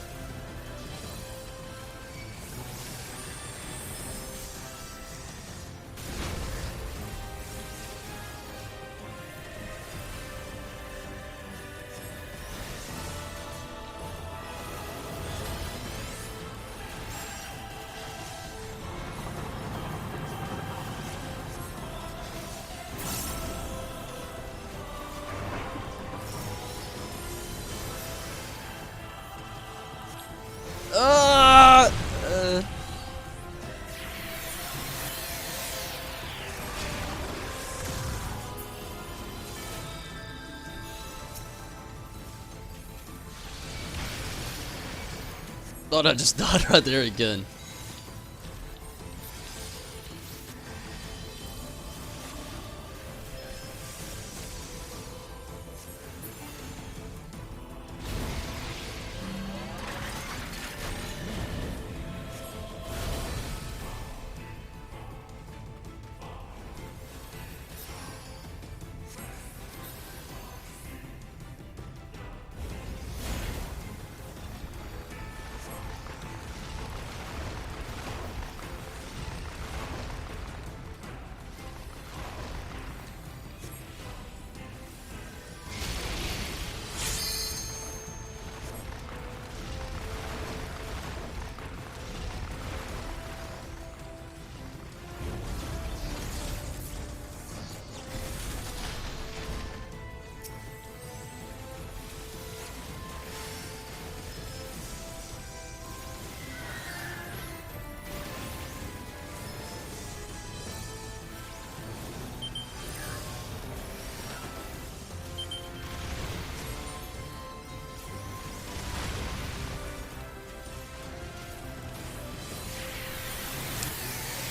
Thought I just died right there again.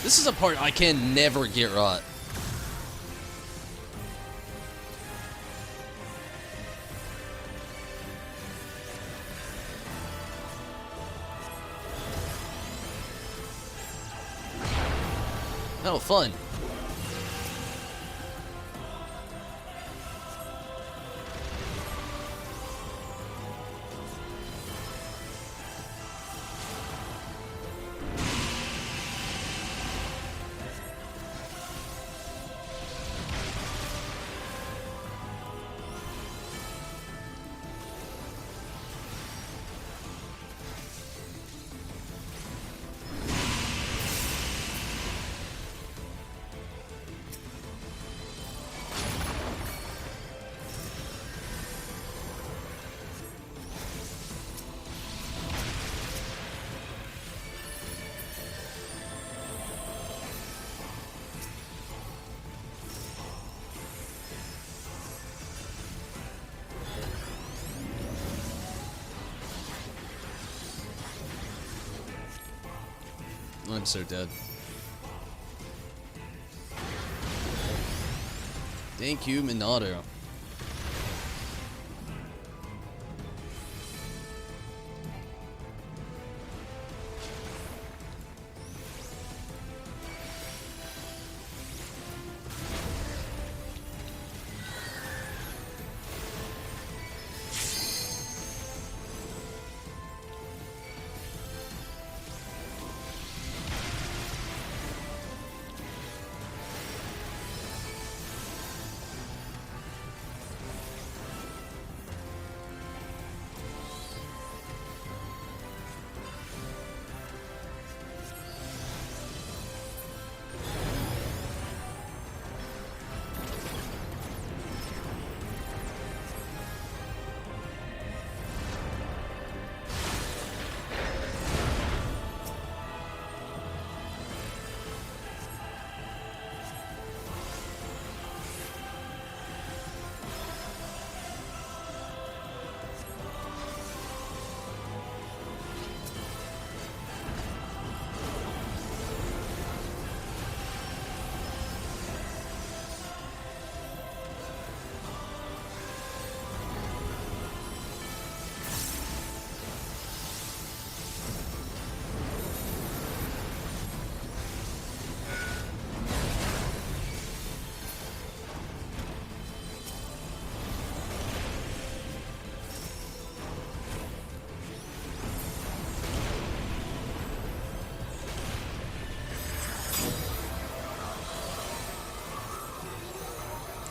This is a part I can never get right. Oh, fun. I'm so dead. Thank you, Minato.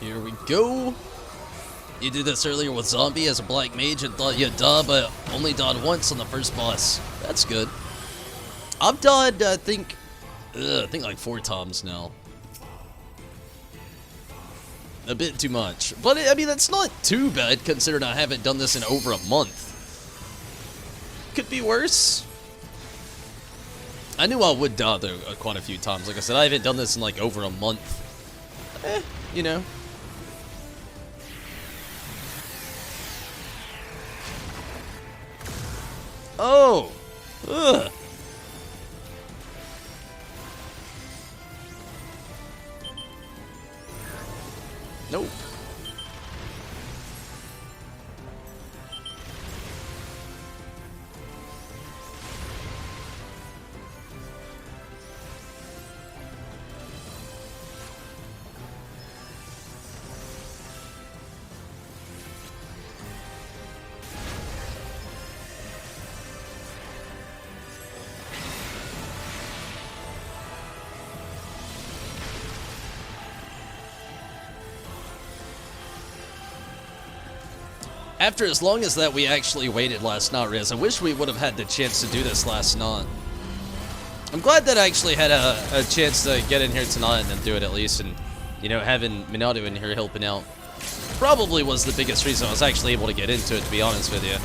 Here we go. You did this earlier with Zombie as a black mage and thought you'd die, but only died once on the first boss. That's good. I've died, I think like 4 times now. A bit too much. But, I mean, that's not too bad considering I haven't done this in over a month. Could be worse. I knew I would die, though, quite a few times. Like I said, I haven't done this in, like, over a month. You know. Oh! Ugh! Nope. After as long as that we actually waited last night, Riz, I wish we would have had the chance to do this last night. I'm glad that I actually had a chance to get in here tonight and then do it at least, and, you know, having Minato in here helping out probably was the biggest reason I was actually able to get into it, to be honest with you.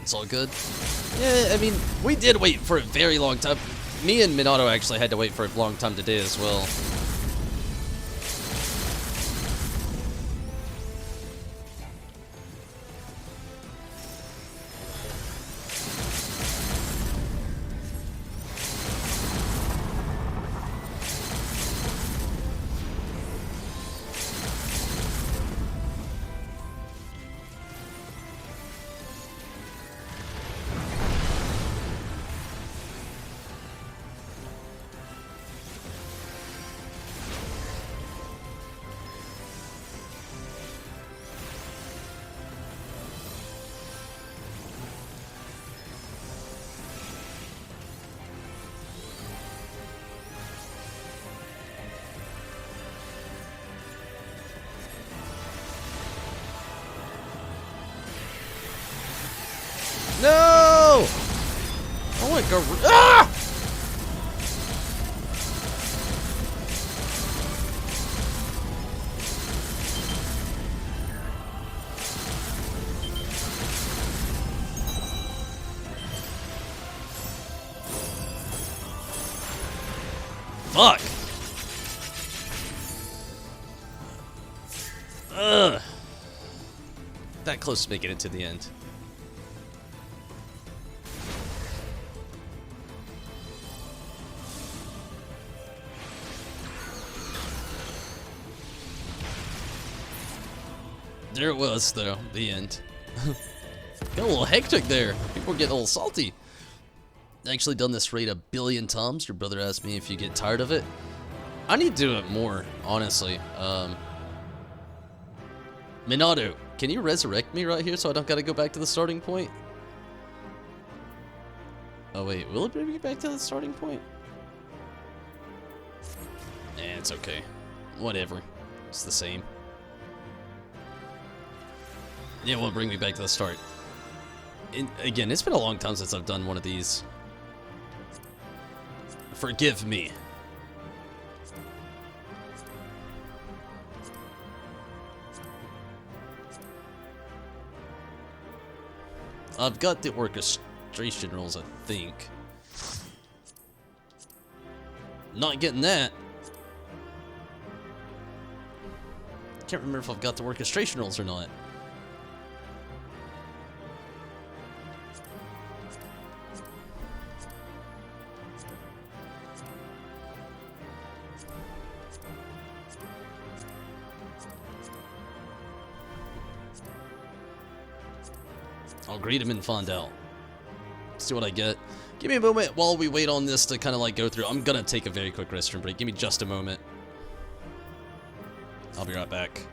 It's all good. Yeah, I mean, we did wait for a very long time. Me and Minato actually had to wait for a long time today as well. No! I want to go. Ah! Fuck. Ugh. That close to making it to the end. There it was, though. The end. Got a little hectic there. People are getting a little salty. Actually done this raid 1 billion times. Your brother asked me if you get tired of it. I need to do it more, honestly. Minato, can you resurrect me right here so I don't gotta go back to the starting point? Oh wait, will it bring me back to the starting point? Eh, it's okay. Whatever. It's the same. Yeah, it won't bring me back to the start. And again, it's been a long time since I've done one of these. Forgive me. I've got the orchestration rules, I think. Not getting that. Can't remember if I've got the orchestration rules or not. I'll greet him and find out. See what I get. Give me a moment while we wait on this to kind of like go through. I'm gonna take a very quick restroom break. Give me just a moment. I'll be right back.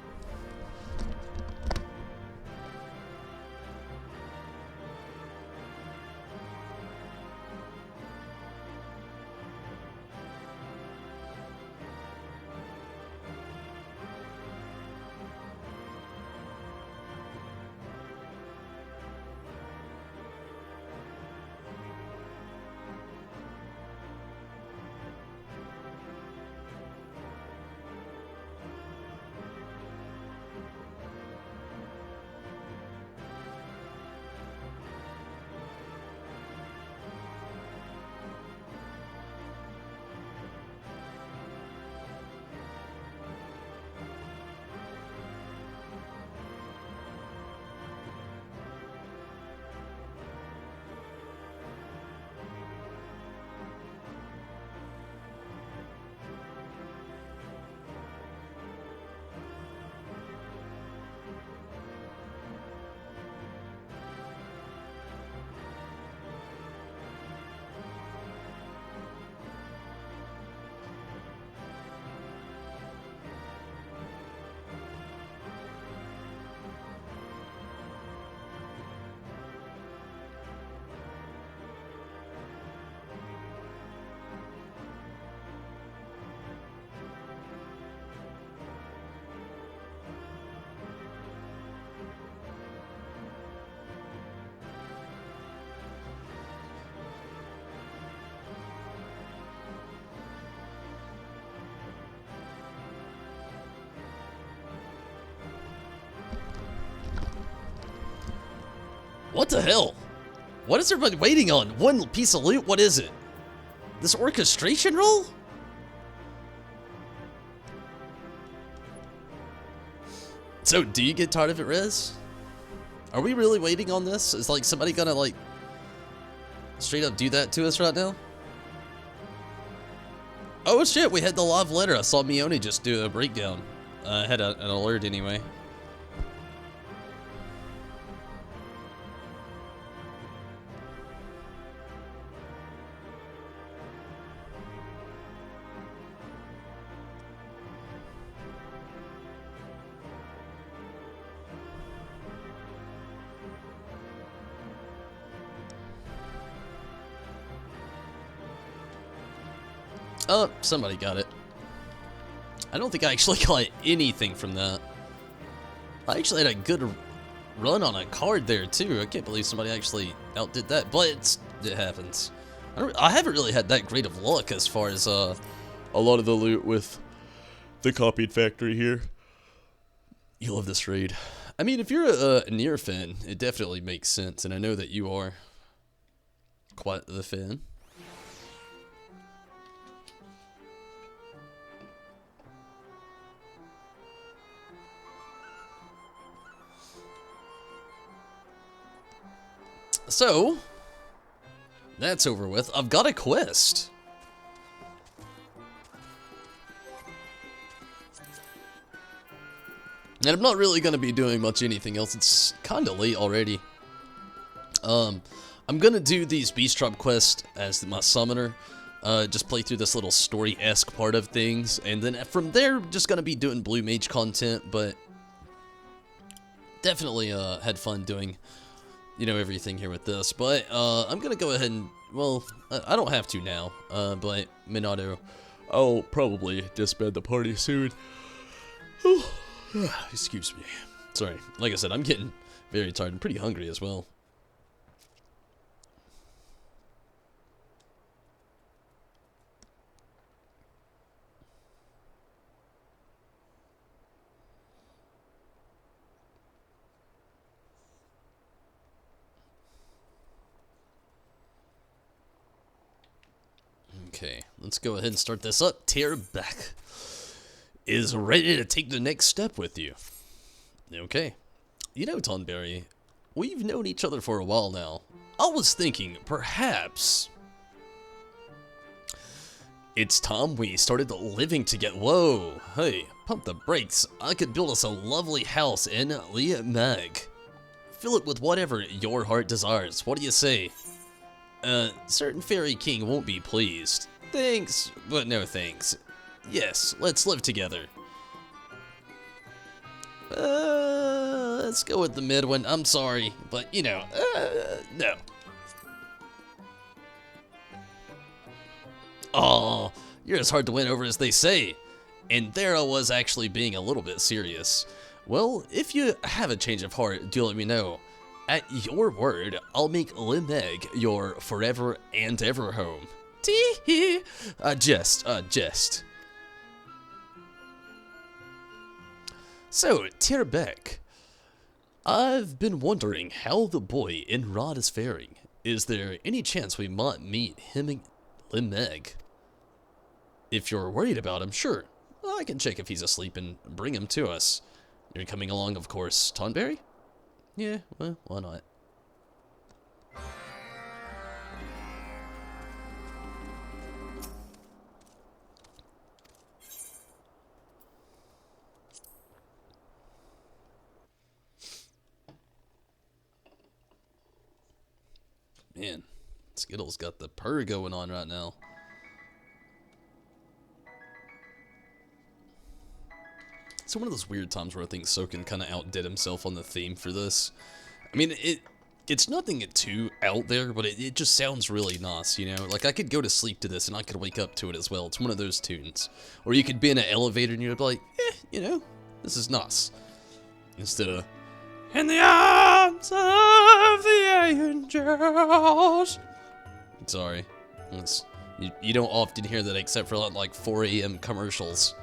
What the hell? What is everybody waiting on? One piece of loot? What is it? This orchestration roll? So, do you get tired of it, Rez? Are we really waiting on this? Is like somebody gonna like straight up do that to us right now? Oh shit, we had the live letter. I saw Mione just do a breakdown. I had an alert anyway. Oh, somebody got it. I don't think I actually got anything from that. I actually had a good run on a card there, too. I can't believe somebody actually outdid that, but it happens. I haven't really had that great of luck as far as a lot of the loot with the copied factory here. You love this raid. I mean, if you're a near fan, it definitely makes sense, and I know that you are quite the fan. So, that's over with. I've got a quest. And I'm not really going to be doing much anything else. It's kind of late already. I'm going to do these Beast Tribe quests as my summoner. Just play through this little story-esque part of things. And then from there, just going to be doing Blue Mage content. But definitely had fun doing, you know, everything here with this. But I'm going to go ahead and, well, I don't have to now. But Minato, I'll probably disband the party soon. Excuse me. Sorry. Like I said, I'm getting very tired and pretty hungry as well. Okay, let's go ahead and start this up. Tierbeck is ready to take the next step with you. Okay. You know, Tonberry, we've known each other for a while now. I was thinking, perhaps it's time we started living together. Whoa, hey, pump the brakes. I could build us a lovely house in Liamag. fill it with whatever your heart desires. What do you say? Certain fairy king won't be pleased. Thanks, but no thanks. Yes, let's live together. Let's go with the mid one. I'm sorry, but you know, no. Oh, you're as hard to win over as they say. And there I was actually being a little bit serious. Well, if you have a change of heart, do let me know. At your word, I'll make Limeg your forever and ever home. Tee-hee. Jest. So, Tirbeck, I've been wondering how the boy in Rod is faring. Is there any chance we might meet him and Limeg? If you're worried about him, sure. I can check if he's asleep and bring him to us. You're coming along, of course, Tonberry? Yeah, well, why not? Man, Skittles got the purr going on right now. It's one of those weird times where I think Soken kind of outdid himself on the theme for this. I mean, it's nothing too out there, but it just sounds really nice, you know? Like, I could go to sleep to this and I could wake up to it as well. It's one of those tunes. Or you could be in an elevator and you'd be like, you know, this is nice. Instead of, in the arms of the angels. Sorry. You don't often hear that except for like 4 a.m. commercials.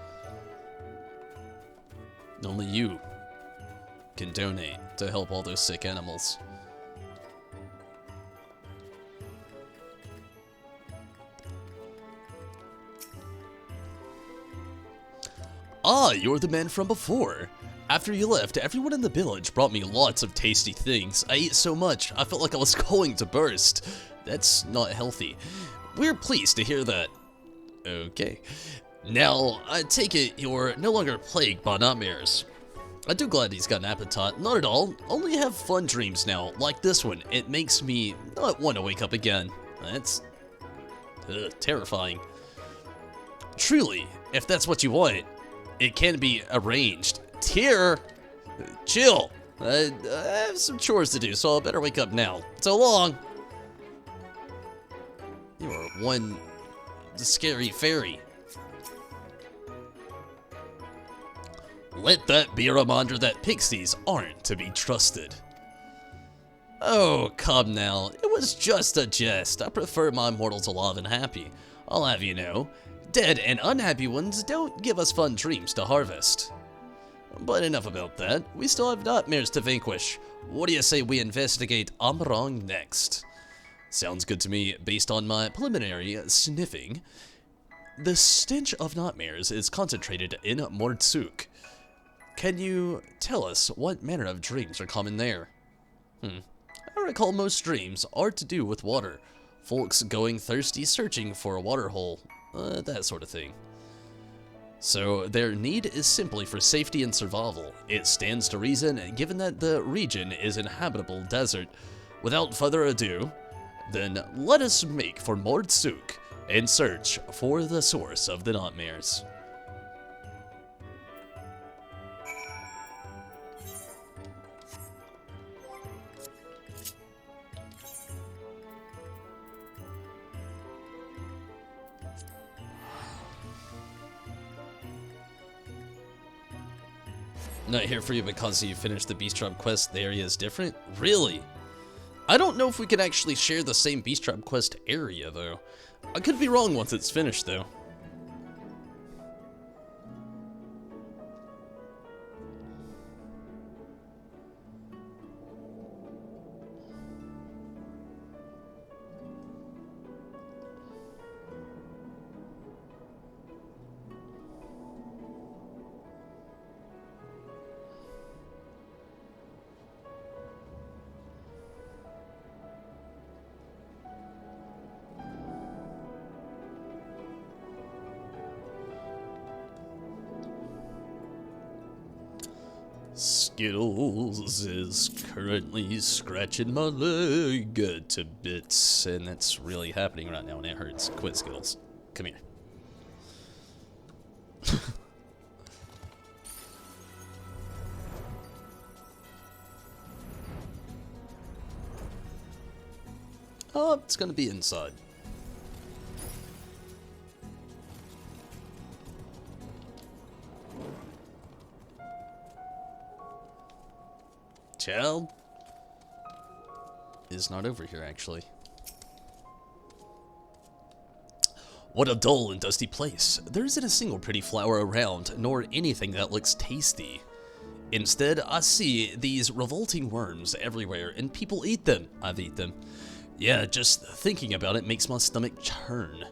Only you can donate to help all those sick animals. Ah, you're the man from before. After you left, everyone in the village brought me lots of tasty things. I ate so much, I felt like I was going to burst. That's not healthy. We're pleased to hear that. Okay. Now, I take it you're no longer plagued by nightmares. I do glad he's got an appetite. Not at all. Only have fun dreams now, like this one. It makes me not want to wake up again. That's terrifying. Truly, if that's what you want, it can be arranged. Tear, chill. I have some chores to do, so I better wake up now. So long. You are one scary fairy. Let that be a reminder that pixies aren't to be trusted. Oh, come now. It was just a jest. I prefer my mortals alive and happy. I'll have you know, dead and unhappy ones don't give us fun dreams to harvest. But enough about that. We still have nightmares to vanquish. What do you say we investigate Amrong next? Sounds good to me based on my preliminary sniffing. The stench of nightmares is concentrated in Mortsuk. Can you tell us what manner of dreams are common there? I recall most dreams are to do with water. Folks going thirsty searching for a water hole. That sort of thing. So their need is simply for safety and survival. It stands to reason given that the region is inhabitable desert. Without further ado, then let us make for Mortsuk and search for the source of the nightmares. Not here for you because you finished the Beast Tribe quest, the area is different? Really? I don't know if we can actually share the same Beast Tribe quest area, though. I could be wrong once it's finished, though. Skittles is currently scratching my leg to bits, and that's really happening right now, and it hurts. Quit, Skittles. Come here. Oh, it's gonna be inside. Child is not over here, actually. What a dull and dusty place. There isn't a single pretty flower around, nor anything that looks tasty. Instead, I see these revolting worms everywhere, and people eat them. I've eaten them. Yeah, just thinking about it makes my stomach churn.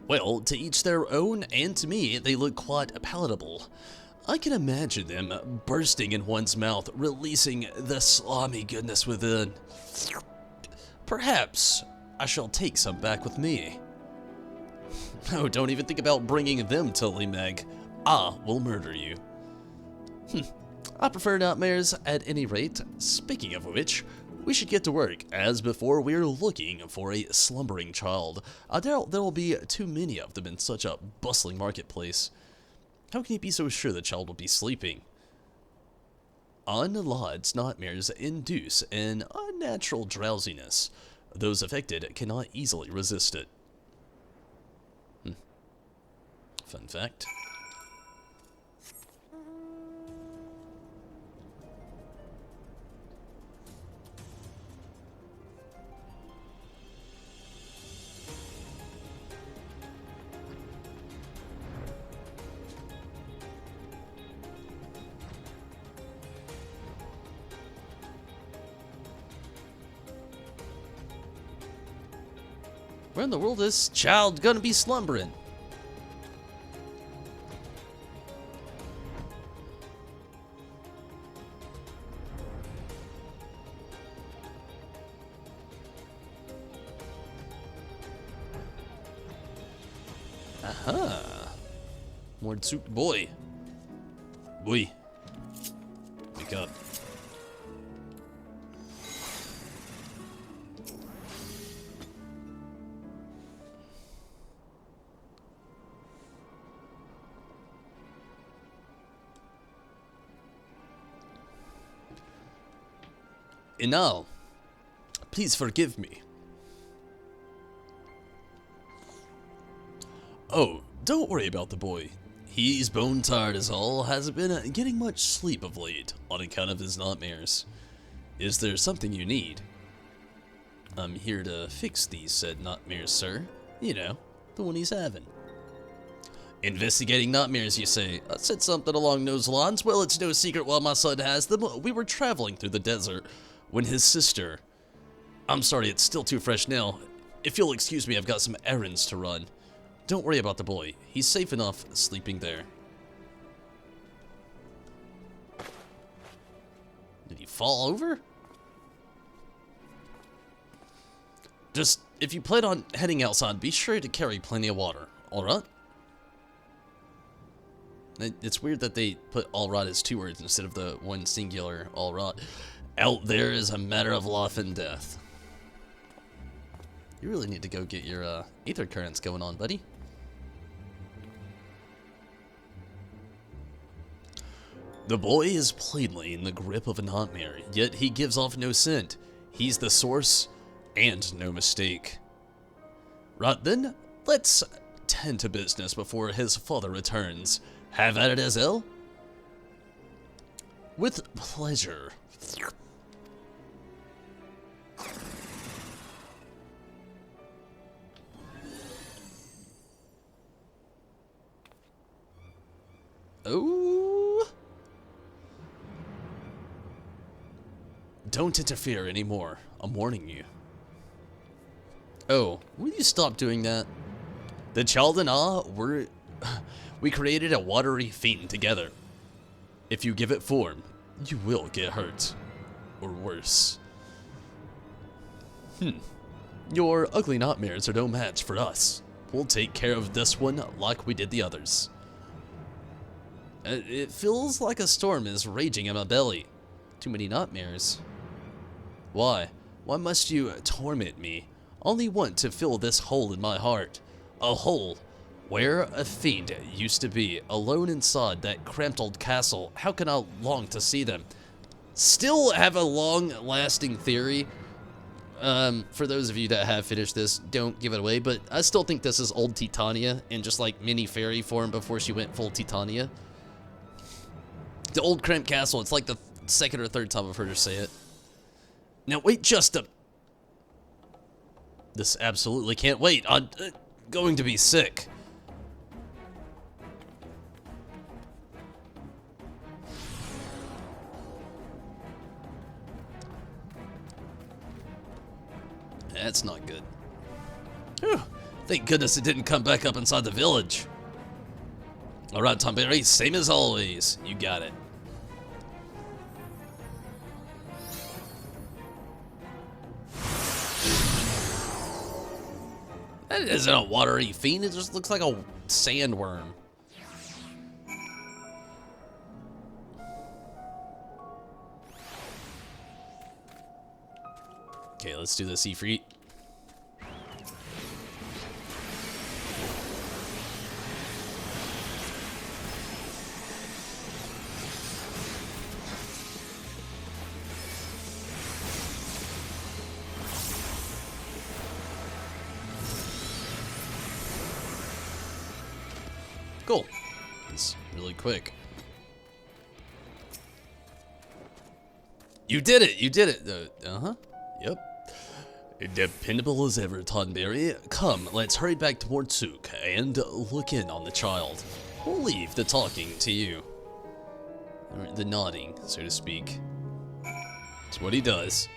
Well, to each their own, and to me, they look quite palatable. I can imagine them bursting in one's mouth, releasing the slimy goodness within. Perhaps I shall take some back with me. Oh, don't even think about bringing them to Limeg. I will murder you. I prefer nightmares at any rate. Speaking of which, we should get to work. As before, we're looking for a slumbering child. I doubt there will be too many of them in such a bustling marketplace. How can you be so sure the child will be sleeping? Unlodged nightmares induce an unnatural drowsiness. Those affected cannot easily resist it. Fun fact. Where in the world is this child gonna be slumbering? Aha! Mordsuit boy. Boy. Wake up. And now, please forgive me. Oh, don't worry about the boy. He's bone tired is all, hasn't been getting much sleep of late on account of his nightmares. Is there something you need? I'm here to fix these said nightmares, sir. You know, the one he's having. Investigating nightmares, you say? I said something along those lines. Well, it's no secret while my son has them. We were traveling through the desert when his sister... I'm sorry, it's still too fresh now. If you'll excuse me, I've got some errands to run. Don't worry about the boy. He's safe enough sleeping there. Did he fall over? Just, if you plan on heading outside, be sure to carry plenty of water, alright? It's weird that they put alright as two words instead of the one singular alright. Out there is a matter of life and death. You really need to go get your ether currents going on, buddy. The boy is plainly in the grip of a nightmare, yet he gives off no scent. He's the source, and no mistake. Right then, let's tend to business before his father returns. Have at it, Azel? With pleasure. Oh. Don't interfere anymore. I'm warning you. Oh, will you stop doing that? The child and I, we created a watery fiend together. If you give it form, you will get hurt. Or worse. Your ugly nightmares are no match for us. We'll take care of this one like we did the others. It feels like a storm is raging in my belly. Too many nightmares. Why? Why must you torment me? Only want to fill this hole in my heart. A hole where a fiend used to be, alone inside that cramped old castle. How can I long to see them? Still have a long-lasting theory. For those of you that have finished this, don't give it away, but I still think this is old Titania in just like mini fairy form before she went full Titania. The old cramped castle, it's like the second or third time I've heard her say it. Now wait just a... This absolutely can't wait. I'm going to be sick. That's not good. Whew. Thank goodness it didn't come back up inside the village. Alright, Tonberry, same as always. You got it. That isn't a watery fiend, it just looks like a sandworm. Okay, let's do this, Ifrit. Cool. It's really quick. You did it! You did it! Uh-huh. Yep. Dependable as ever, Tonberry. Come, let's hurry back to Mortsuk and look in on the child. We'll leave the talking to you. Or the nodding, so to speak. That's what he does.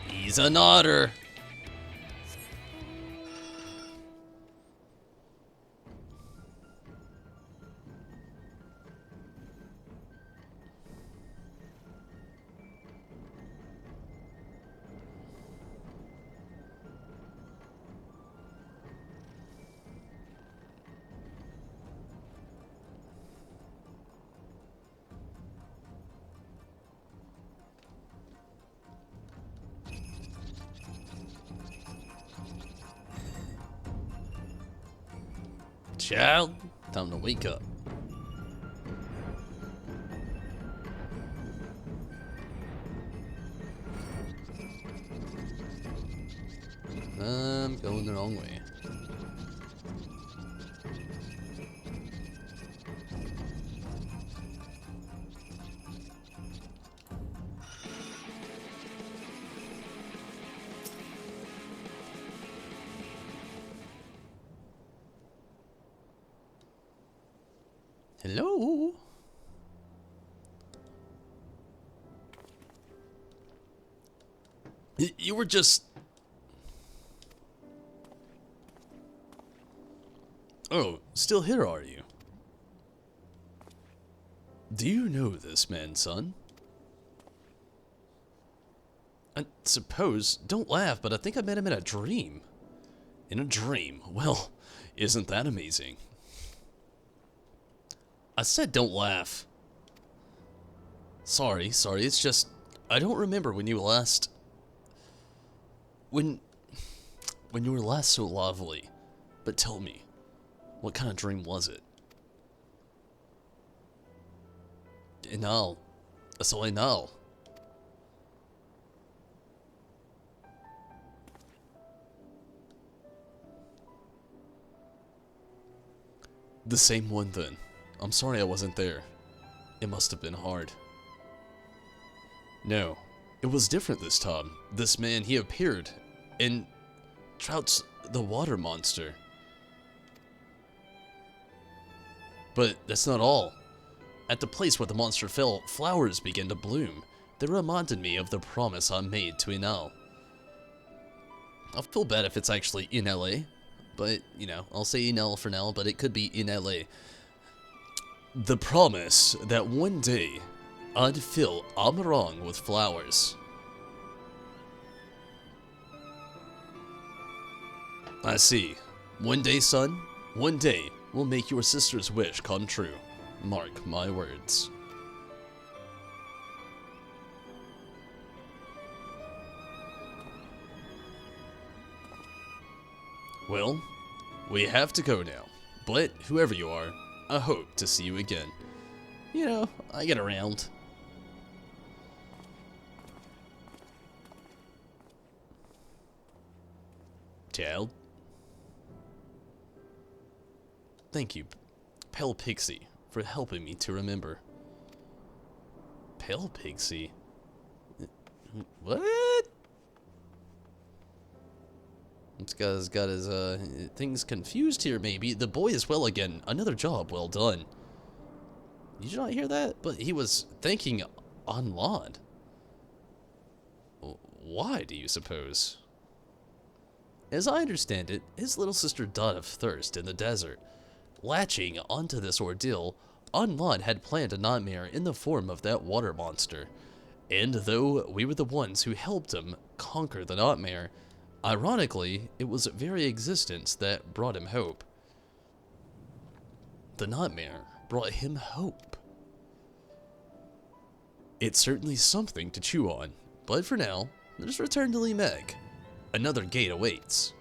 He's a nodder. Child, time to wake up. I'm going the wrong way. Hello? You were just... Oh, still here, are you? Do you know this man, son? I suppose, don't laugh, but I think I met him in a dream. In a dream? Well, isn't that amazing? I said don't laugh. Sorry, it's just, I don't remember when you last... When you were last so lovely. But tell me, what kind of dream was it? Inal. So Inal. The same one then. I'm sorry I wasn't there. It must have been hard. No, it was different this time. This man, he appeared, and Trout's the water monster. But that's not all. At the place where the monster fell, flowers began to bloom. They reminded me of the promise I made to Inal. I'll feel bad if it's actually in LA, but, you know, I'll say Inal for now, but it could be in LA. The promise that one day I'd fill Amarang with flowers. I see. One day, son, one day we'll make your sister's wish come true. Mark my words. Well, we have to go now, but whoever you are, I hope to see you again. You know, I get around. Child. Thank you, Pale Pixie, for helping me to remember. Pale Pixie? What? This guy's got his, things confused here, maybe. The boy is well again. Another job well done. Did you not hear that? But he was thanking Anlan. Why, do you suppose? As I understand it, his little sister died of thirst in the desert. Latching onto this ordeal, Anlan had planned a nightmare in the form of that water monster. And though we were the ones who helped him conquer the nightmare, ironically, it was very existence that brought him hope. The nightmare brought him hope. It's certainly something to chew on, but for now, let us return to Limeg. Another gate awaits.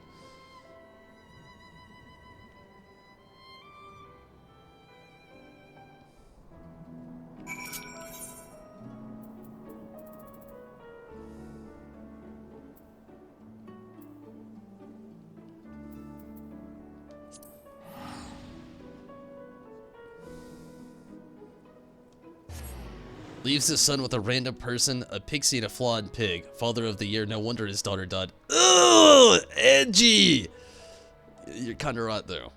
Leaves his son with a random person, a pixie and a flawed pig. Father of the year, no wonder his daughter died. Ugh! Edgy! You're kinda right, though.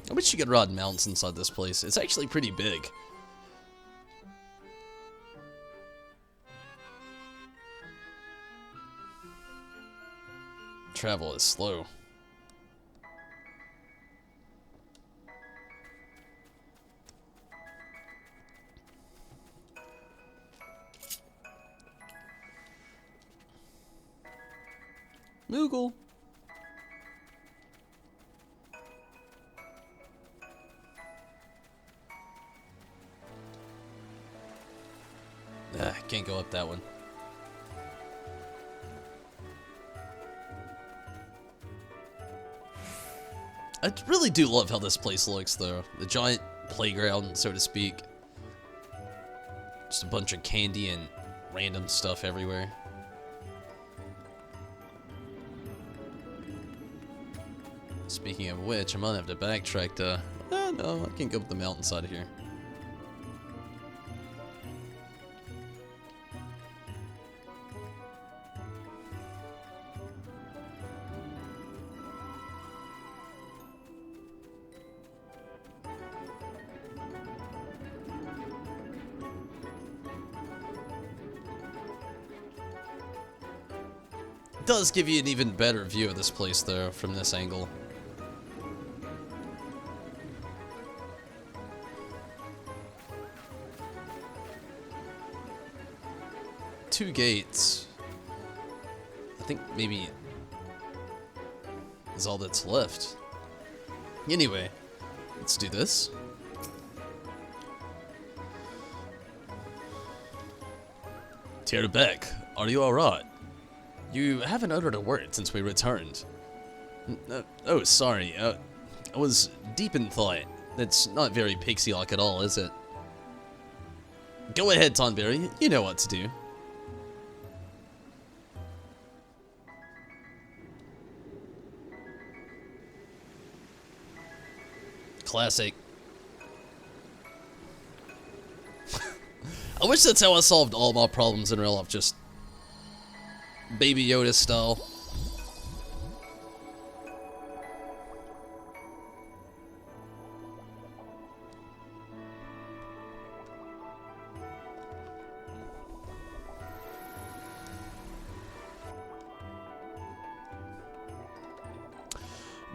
I wish you could ride mounts inside this place. It's actually pretty big. Travel is slow. Moogle. Can't go up that one. I really do love how this place looks, though. The giant playground, so to speak. Just a bunch of candy and random stuff everywhere. Speaking of which, I might have to backtrack to... no, I can go up the mountainside here. Does give you an even better view of this place, though, from this angle. Two gates. I think maybe is all that's left. Anyway, let's do this. Tierbeck, are you alright? You haven't uttered a word since we returned. Oh, sorry. I was deep in thought. That's not very pixie-like at all, is it? Go ahead, Tonberry. You know what to do. Classic. I wish that's how I solved all my problems in real life, just Baby Yoda style.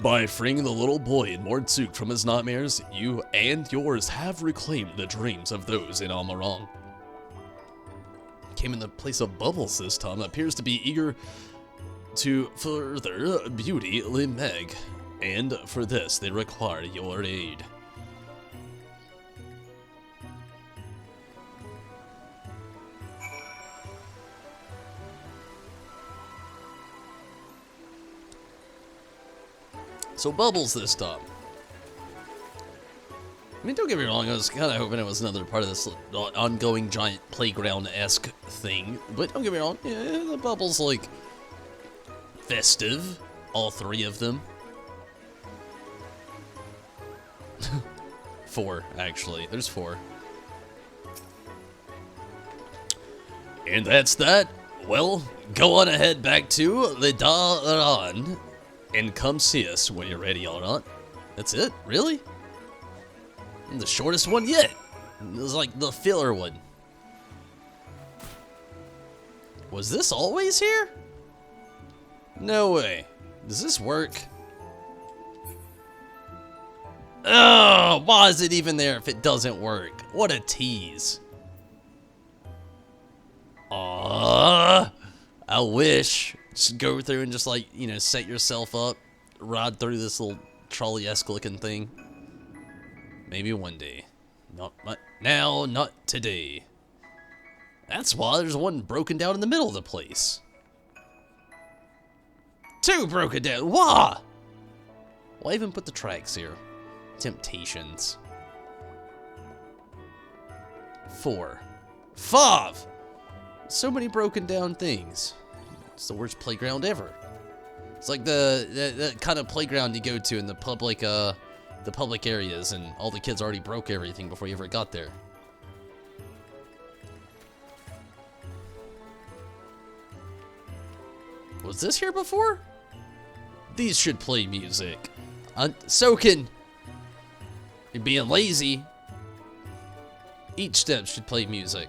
By freeing the little boy in Mordsuk from his nightmares, you and yours have reclaimed the dreams of those in Amarong. Came in the place of Bubbles this time, appears to be eager to further beauty Limeg, and for this they require your aid. So Bubbles this time. I mean, don't get me wrong, I was kind of hoping it was another part of this ongoing giant playground-esque thing, but don't get me wrong, yeah, the Bubbles, like, festive, all three of them. 4, actually, there's 4. And that's that. Well, go on ahead back to Lidaran and come see us when you're ready, alright? That's it? Really? The shortest one yet. It was like the filler one. Was this always here? No way. Does this work? Oh, why is it even there if it doesn't work? What a tease. I wish. Just go through and just, like, you know, set yourself up, ride through this little trolley-esque looking thing. Maybe one day. Not now, not today. That's why there's one broken down in the middle of the place. 2 broken down. Why? Why even put the tracks here? Temptations. 4. 5. So many broken down things. It's the worst playground ever. It's like the kind of playground you go to in the public areas, and all the kids already broke everything before you ever got there. Was this here before? These should play music. Soaking. You're being lazy. Each step should play music.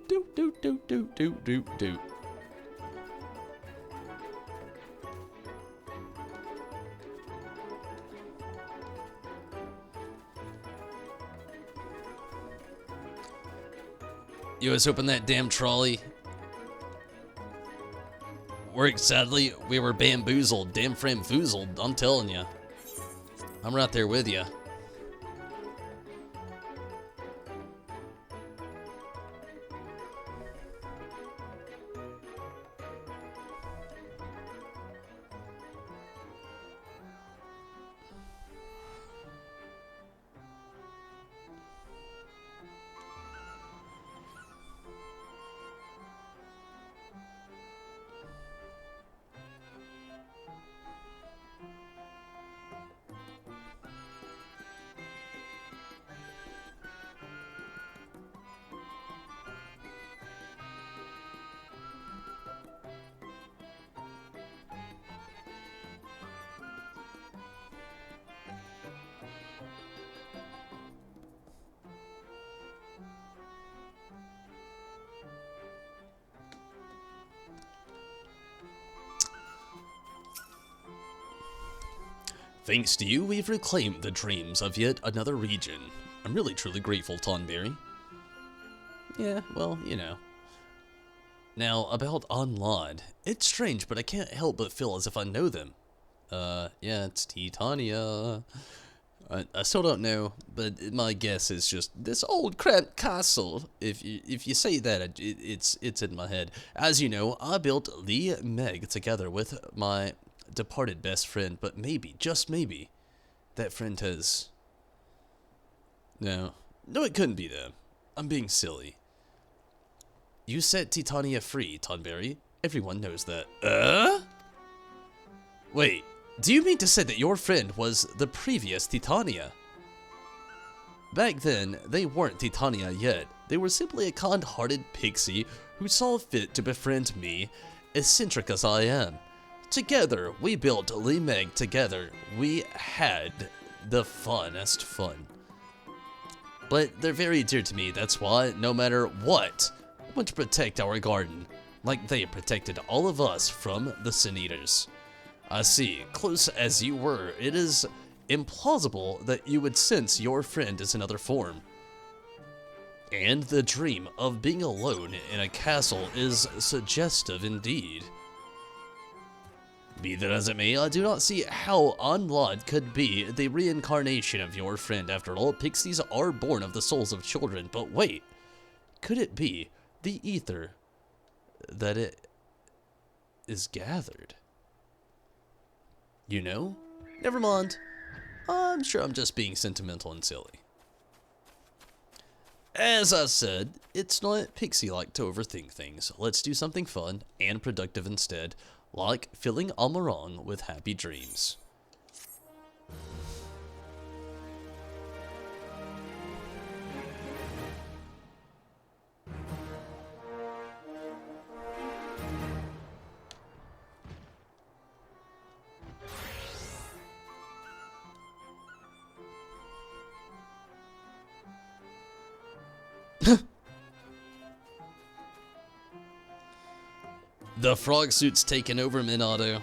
Do do do do do do do. You was hoping that damn trolley worked. Sadly, we were bamboozled, damn framboozled. I'm telling you, I'm right there with you. Thanks to you, we've reclaimed the dreams of yet another region. I'm really truly grateful, Tonberry. Yeah, well, you know. Now, about Onlod. It's strange, but I can't help but feel as if I know them. Yeah, it's Titania. I still don't know, but my guess is just this old cramped castle. If you say that, it's in my head. As you know, I built the Meg together with my departed best friend, but maybe, just maybe, that friend has... No, it couldn't be them. I'm being silly. You set Titania free, Tonberry. Everyone knows that. Wait, Do you mean to say that your friend was the previous Titania? Back then, they weren't Titania yet. They were simply a kind-hearted pixie who saw fit to befriend me, eccentric as I am. Together, we built Limeg together. We had the funnest fun. But they're very dear to me, that's why, no matter what, I want to protect our garden, like they protected all of us from the Sin Eaters. I see, close as you were, it is implausible that you would sense your friend is another form. And the dream of being alone in a castle is suggestive indeed. Be that as it may, I do not see how Anlad could be the reincarnation of your friend. After all, pixies are born of the souls of children. But wait, could it be the ether that it is gathered? You know? Never mind. I'm sure I'm just being sentimental and silly. As I said, it's not pixie-like to overthink things. Let's do something fun and productive instead, like filling Almarong with happy dreams. The frog suit's taken over, Minato.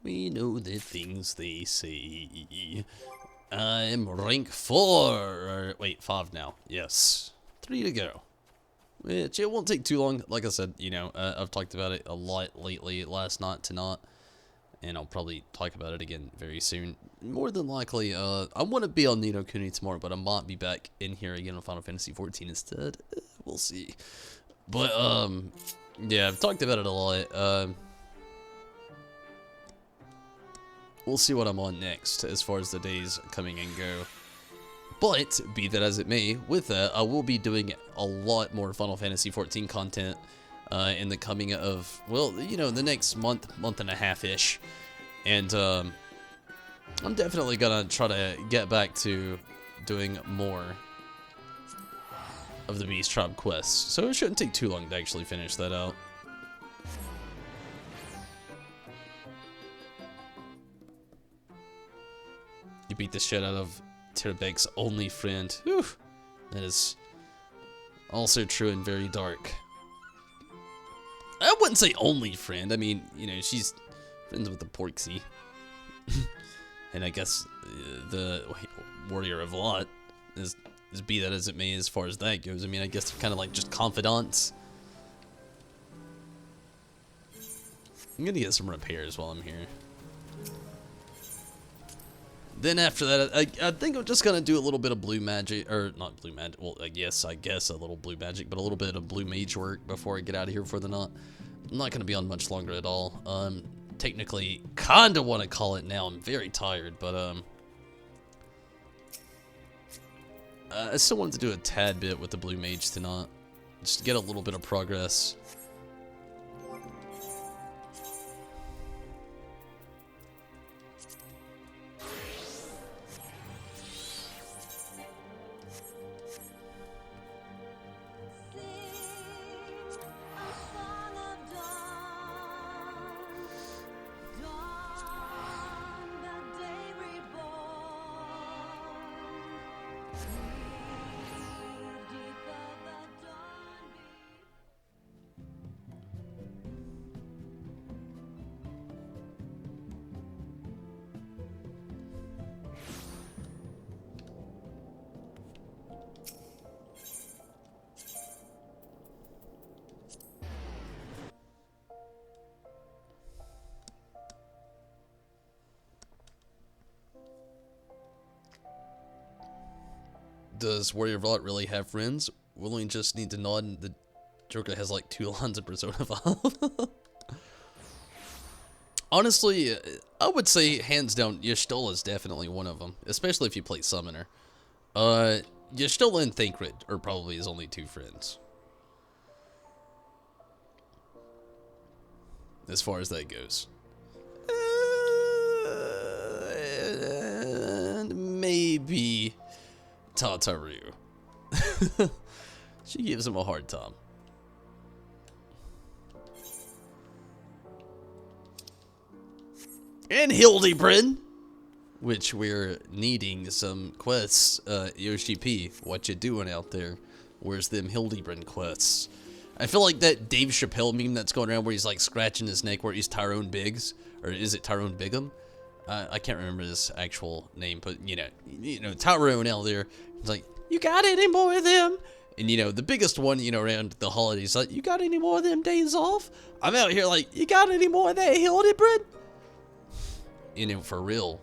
We know the things they say. I'm rank 4. Or, wait, 5 now. Yes. 3 to go. Which it won't take too long. Like I said, you know, I've talked about it a lot lately, last night tonight. And I'll probably talk about it again very soon. More than likely, I want to be on Ni no Kuni tomorrow, but I might be back in here again on Final Fantasy 14 instead. We'll see. But, yeah, I've talked about it a lot. We'll see what I'm on next as far as the days coming and go. But, be that as it may, with that, I will be doing a lot more Final Fantasy 14 content in the coming of, well, you know, the next month and a half-ish. And I'm definitely gonna try to get back to doing more of the Beast Tribe quests. So it shouldn't take too long to actually finish that out. You beat the shit out of Tirabek's only friend. Whew. That is also true and very dark. I wouldn't say only friend. I mean, you know, she's friends with the Porksy. And I guess the Warrior of Lot, is be that as it may as far as that goes. I mean, I guess they're kind of like just confidants. I'm gonna get some repairs while I'm here. Then after that, I think I'm just gonna do a little bit of blue magic, or not blue magic, well, I guess a little blue magic, but a little bit of blue mage work before I get out of here for the night. I'm not gonna be on much longer at all. Technically, kinda wanna call it now. I'm very tired, but, I still wanted to do a tad bit with the blue mage tonight. Just to get a little bit of progress. Does Warrior Vault really have friends? Will we just need to nod and the Joker has like 2 lines of Persona 5? Honestly, I would say hands down, Y'shtola is definitely one of them, especially if you play Summoner. Y'shtola and Thancred are probably his only 2 friends. As far as that goes. And maybe Tataru. She gives him a hard time. And Hildebrand, which we're needing some quests. Yoshi P, what you doing out there? Where's them Hildebrand quests? I feel like that Dave Chappelle meme that's going around where he's like scratching his neck where he's Tyrone Biggs, or is it Tyrone Bigham? I can't remember his actual name, but you know Tyrone out there. He's like, you got any more of them? And you know the biggest one, around the holidays, like, you got any more of them days off? I'm out here like, you got any more of that Hildebrand? For real.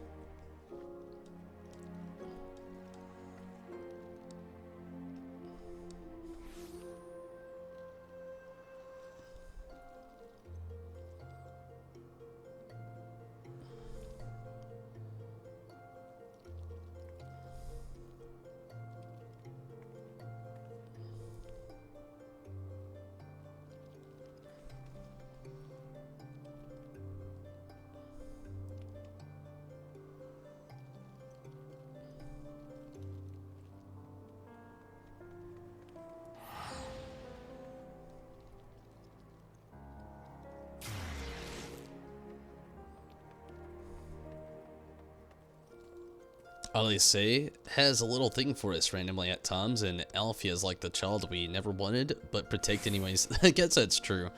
Alise has a little thing for us randomly at times, and Alfie is like the child we never wanted, but protect anyways. I guess that's true.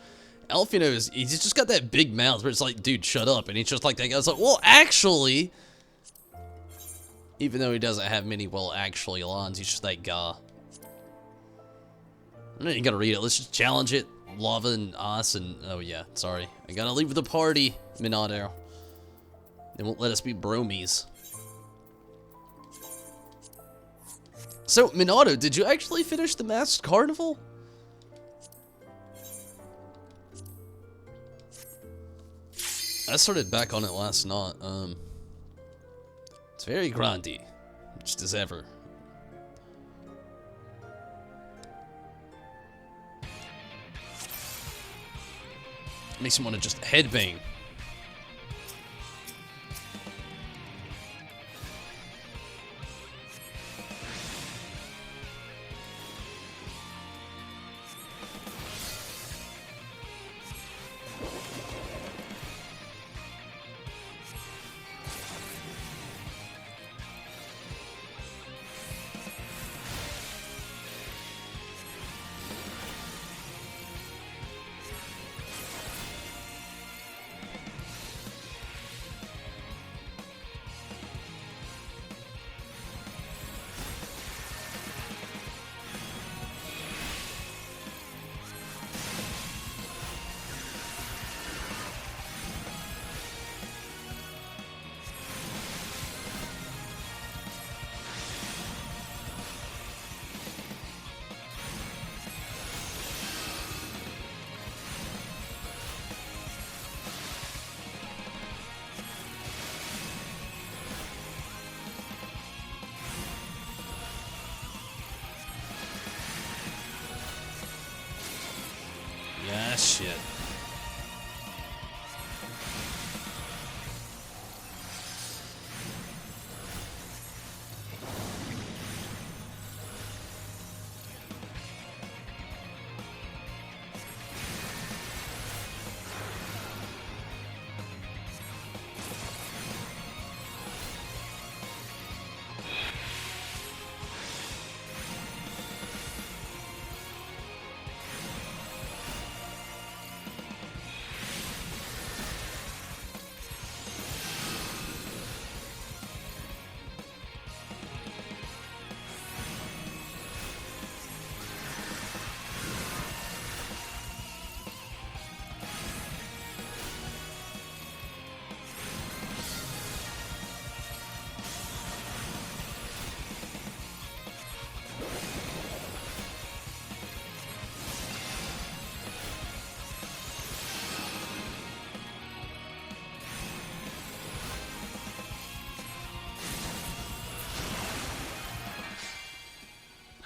Alfie knows, he's just got that big mouth where it's like, dude, shut up. And he's just like that guy's like, well, actually, even though he doesn't have many, well, actually lines, he's just that guy. I'm not even gonna read it. Let's just challenge it. Lava and Ice and, oh yeah, sorry. I gotta leave the party, Minato. They won't let us be bromies. So, Minato, did you actually finish the Masked Carnival? I started back on it last night. It's very grindy, just as ever. Makes me want to just headbang. Yeah, shit.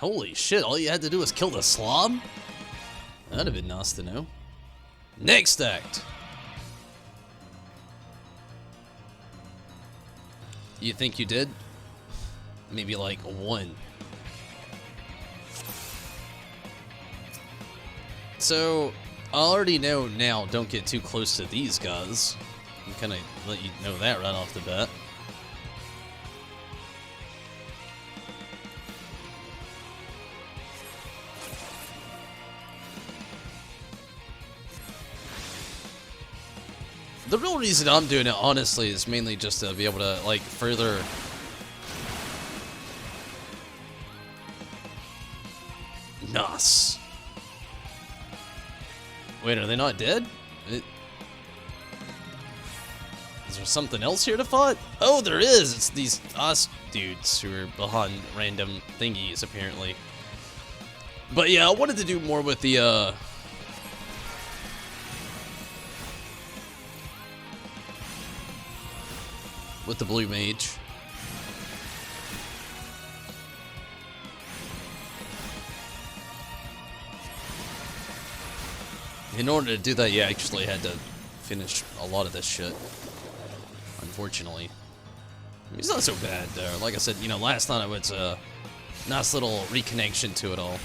Holy shit, all you had to do was kill the slob? That'd have been nice to know. Next act. You think you did? Maybe like one. So, I already know now, don't get too close to these guys. I'm gonna let you know that right off the bat. The real reason I'm doing it, honestly, is mainly just to be able to, like, further... Nice. Wait, are they not dead? Is there something else here to fight? Oh, there is! It's these us dudes who are behind random thingies, apparently. But yeah, I wanted to do more with the, with the blue mage. In order to do that, you actually had to finish a lot of this shit. Unfortunately. It's not so bad, though. Like I said, you know, last time it was a nice little reconnection to it all.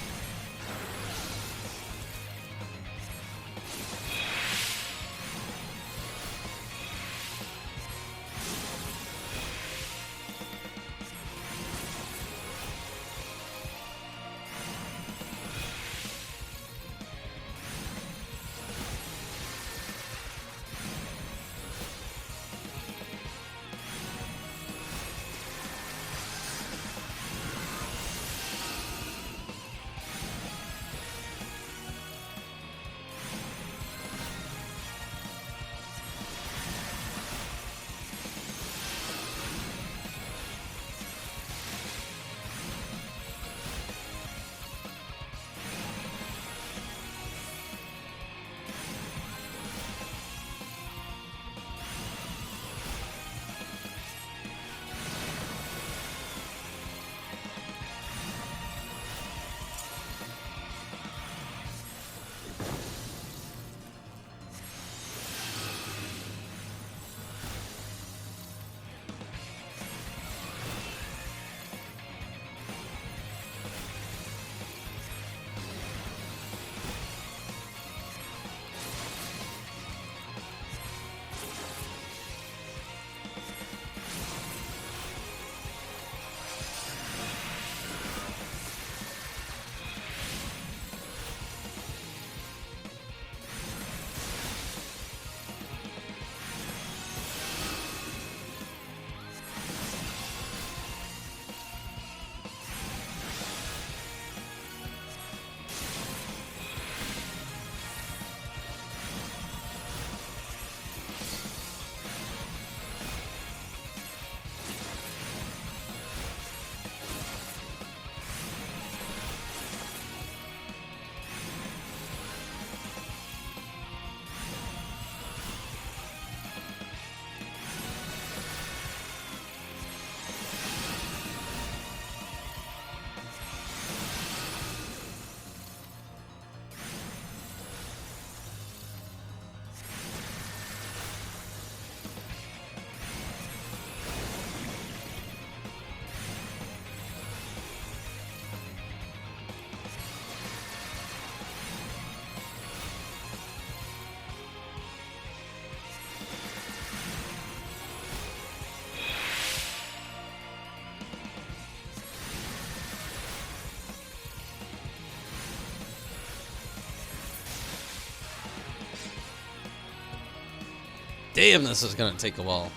Damn, this is gonna take a while.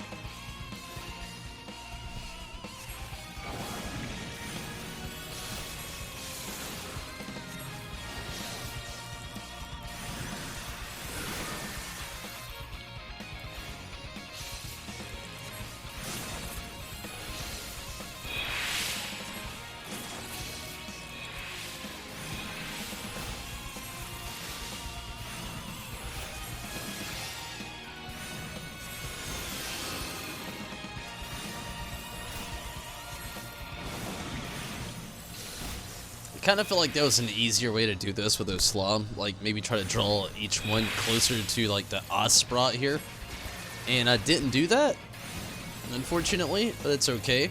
kind of feel like that was an easier way to do this with those slum. Like, maybe try to draw each one closer to, like, the spot here. And I didn't do that, unfortunately, but it's okay.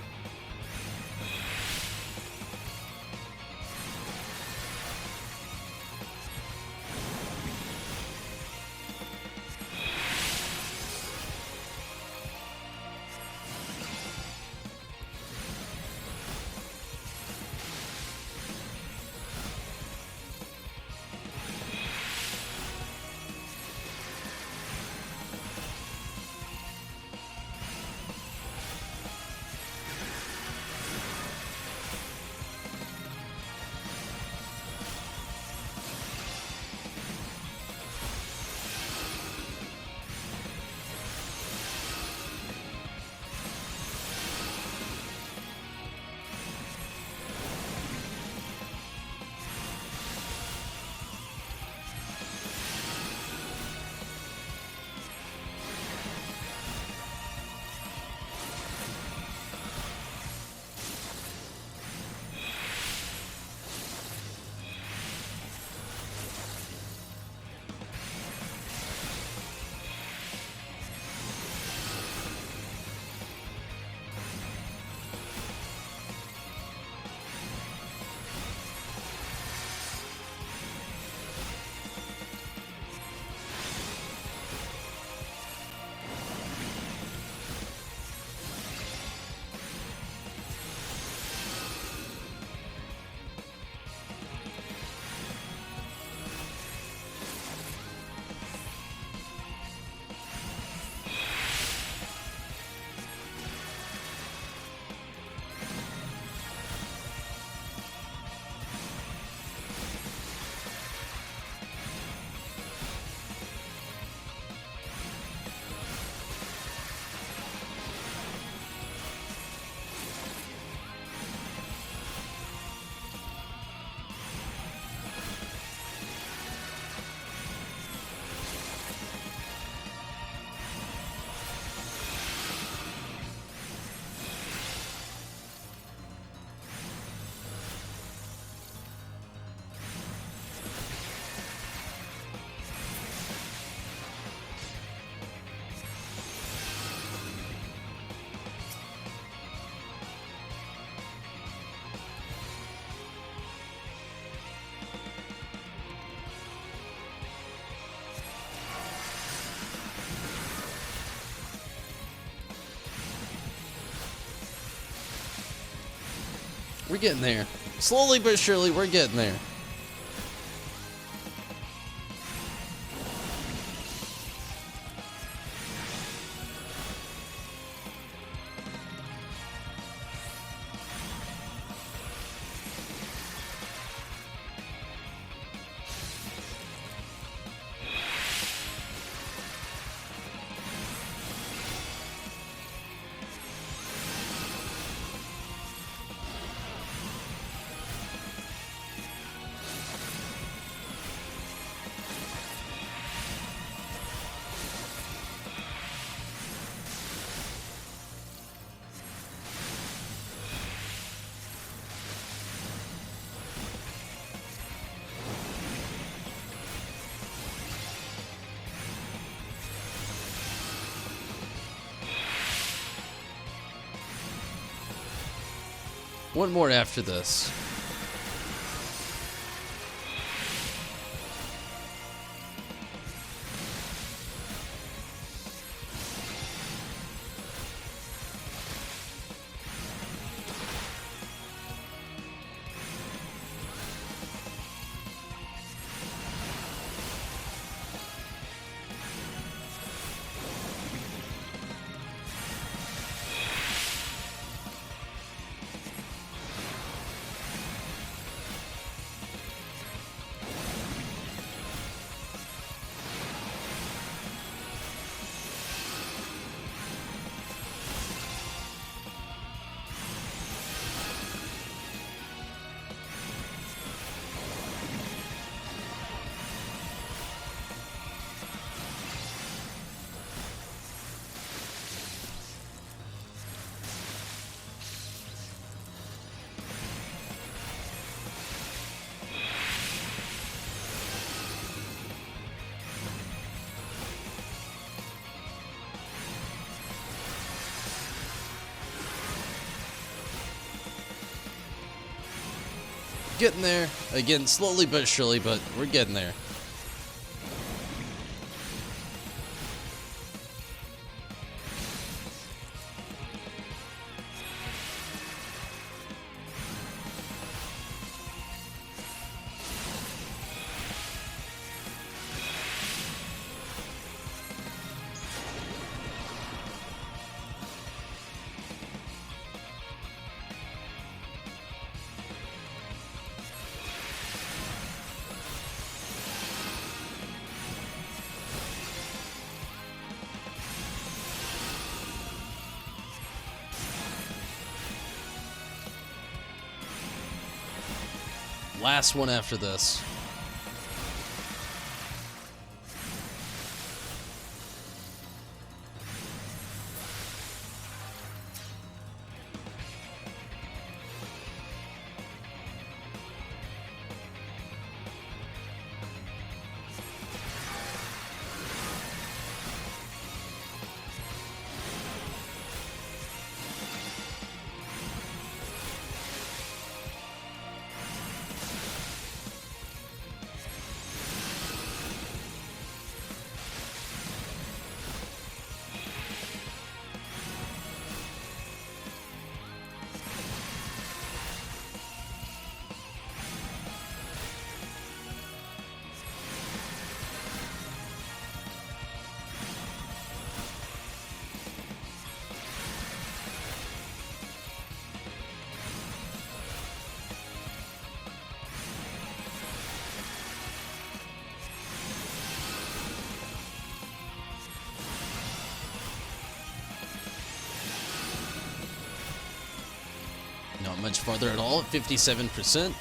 We're getting there. Slowly but surely, we're getting there. One more after this. getting there. Again, slowly but surely, but we're getting there. Last one after this. Not much farther at all, 57%.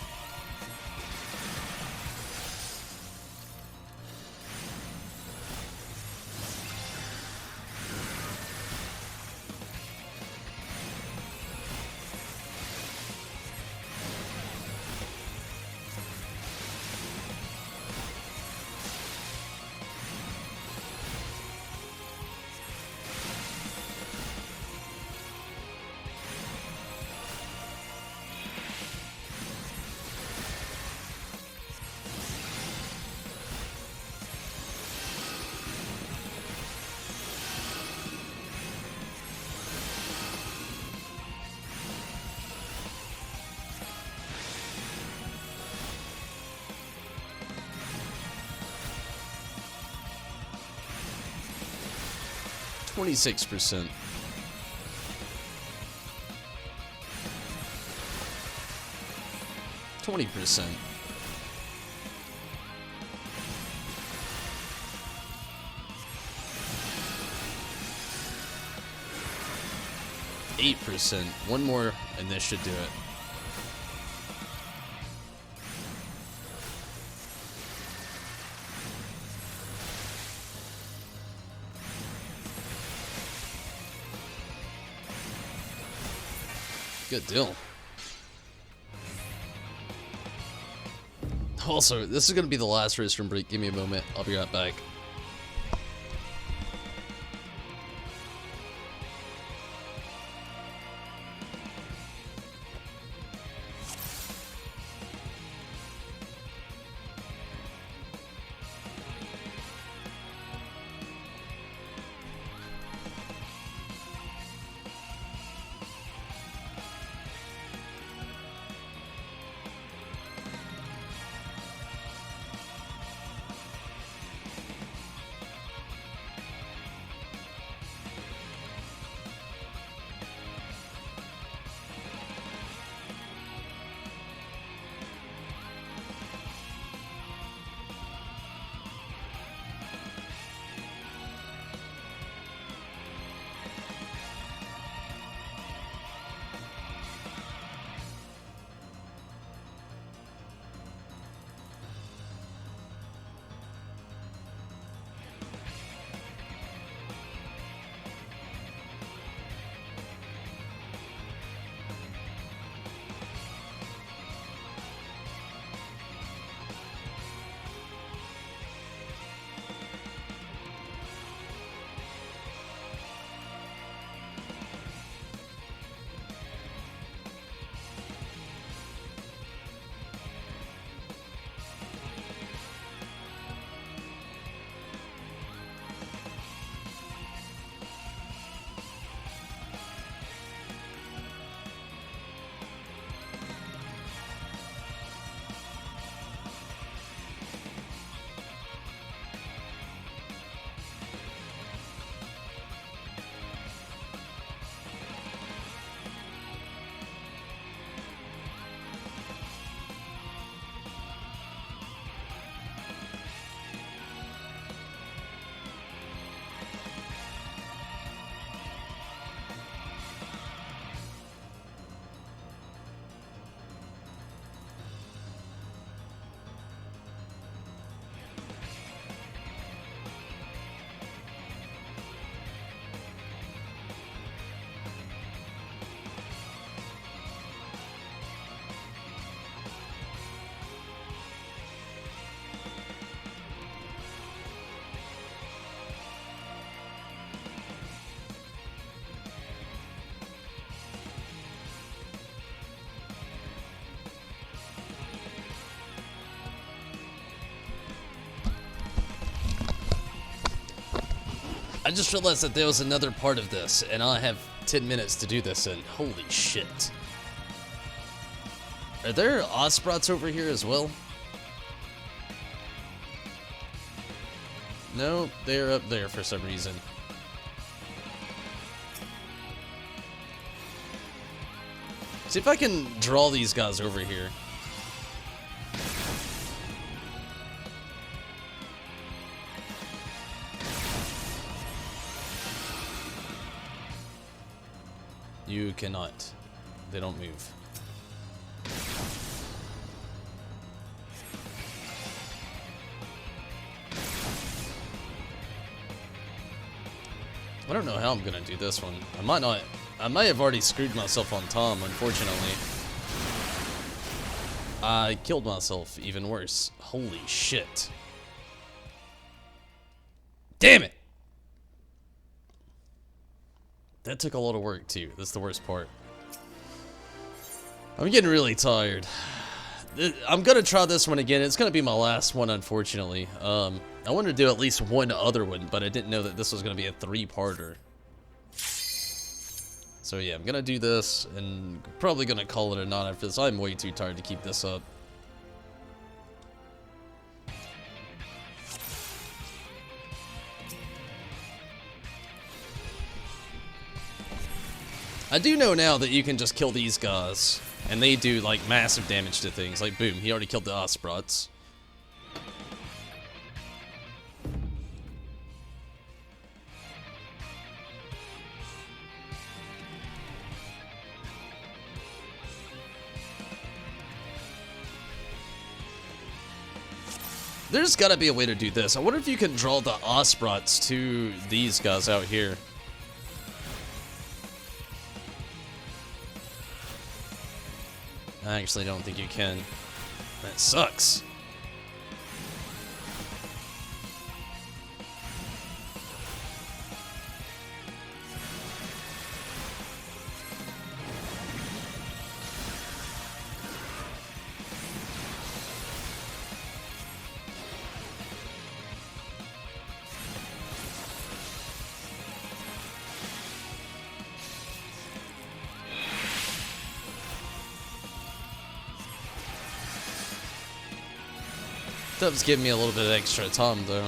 %. 20%. 8%. One more, and this should do it. Good deal. Also, this is going to be the last restroom break. Give me a moment. I'll be right back. I just realized that there was another part of this, and I have 10 minutes to do this in. Holy shit. Are there Osprots over here as well? No, they're up there for some reason. See if I can draw these guys over here. You cannot. They don't move. I don't know how I'm gonna do this one. I might not. I may have already screwed myself on Tom, unfortunately. I killed myself, even worse. Holy shit. Damn it! That took a lot of work, too. That's the worst part. I'm getting really tired. I'm gonna try this one again. It's gonna be my last one, unfortunately. I wanted to do at least one other one, but I didn't know that this was gonna be a 3-parter. So yeah, I'm gonna do this, and probably gonna call it a night after this. I'm way too tired to keep this up. I do know now that you can just kill these guys, and they do like massive damage to things. Like boom, he already killed the Osprots. There's gotta be a way to do this. I wonder if you can draw the Osprots to these guys out here. I actually don't think you can. That sucks. Does give me a little bit of extra time, though.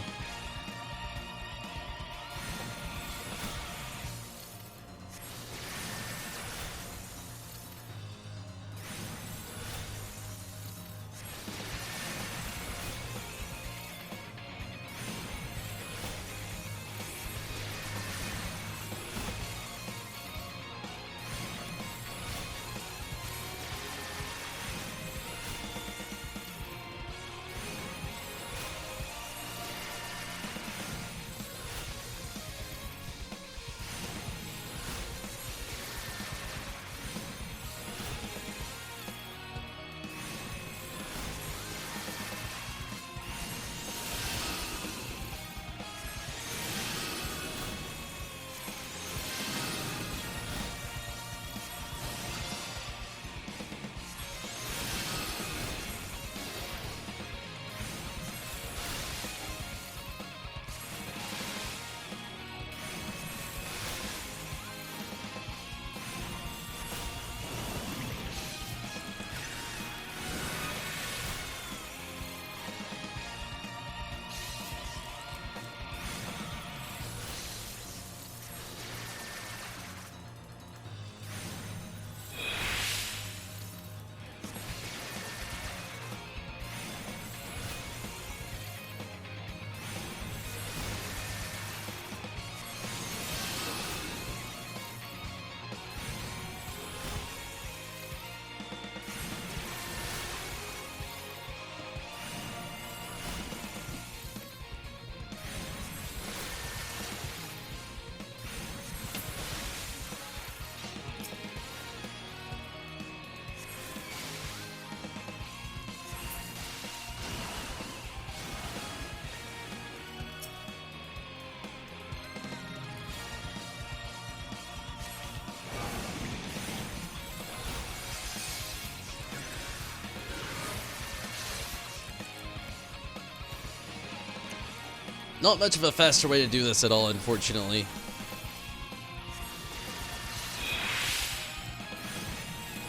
Not much of a faster way to do this at all, unfortunately.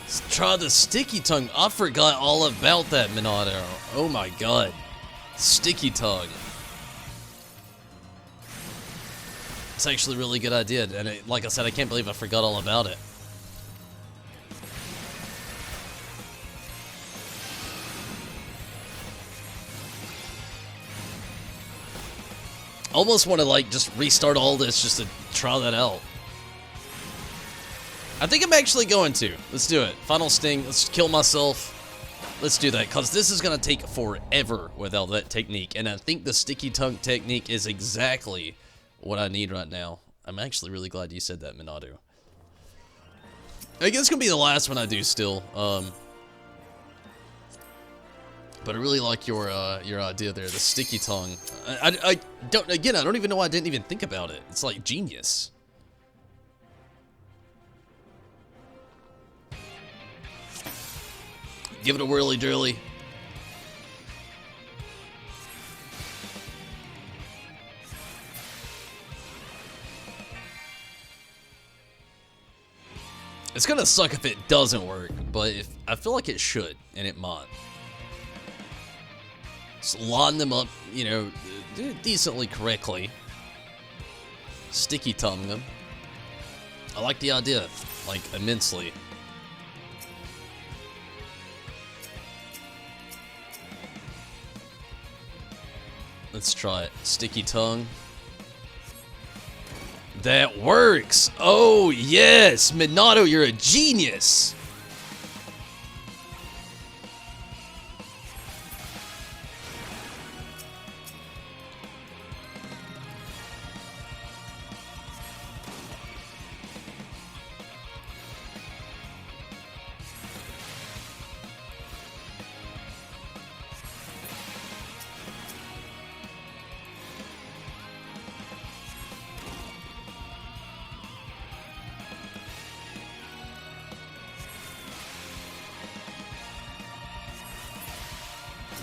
Let's try the sticky tongue. I forgot all about that, Minato. Oh my god. Sticky tongue. It's actually a really good idea, and like I said, I can't believe I forgot all about it. Almost want to like just restart all this just to try that out. I think I'm actually going to. Let's do it. Final sting. Let's kill myself. Let's do that, because this is going to take forever without that technique. And I think the sticky tongue technique is exactly what I need right now. I'm actually really glad you said that, Minato. I guess it's going to be the last one I do still. But I really like your idea there, the sticky tongue. I don't even know why I didn't even think about it. It's like genius. Give it a whirly dirly. It's gonna suck if it doesn't work, but I feel like it should, and it might. Just line them up, you know, decently correctly. Sticky tongue them. I like the idea, like, immensely. Let's try it. Sticky tongue. That works! Oh, yes! Minato, you're a genius!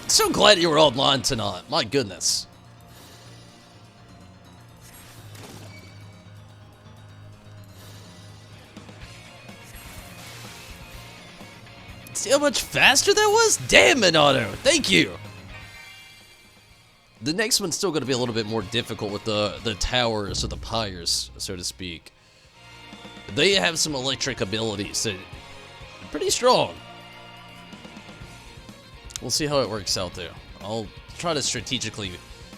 So glad you were online tonight. My goodness. See how much faster that was? Damn, Minato. Thank you. The next one's still going to be a little bit more difficult with the towers or the pyres, so to speak. They have some electric abilities that are pretty strong. We'll see how it works out there. I'll try to strategically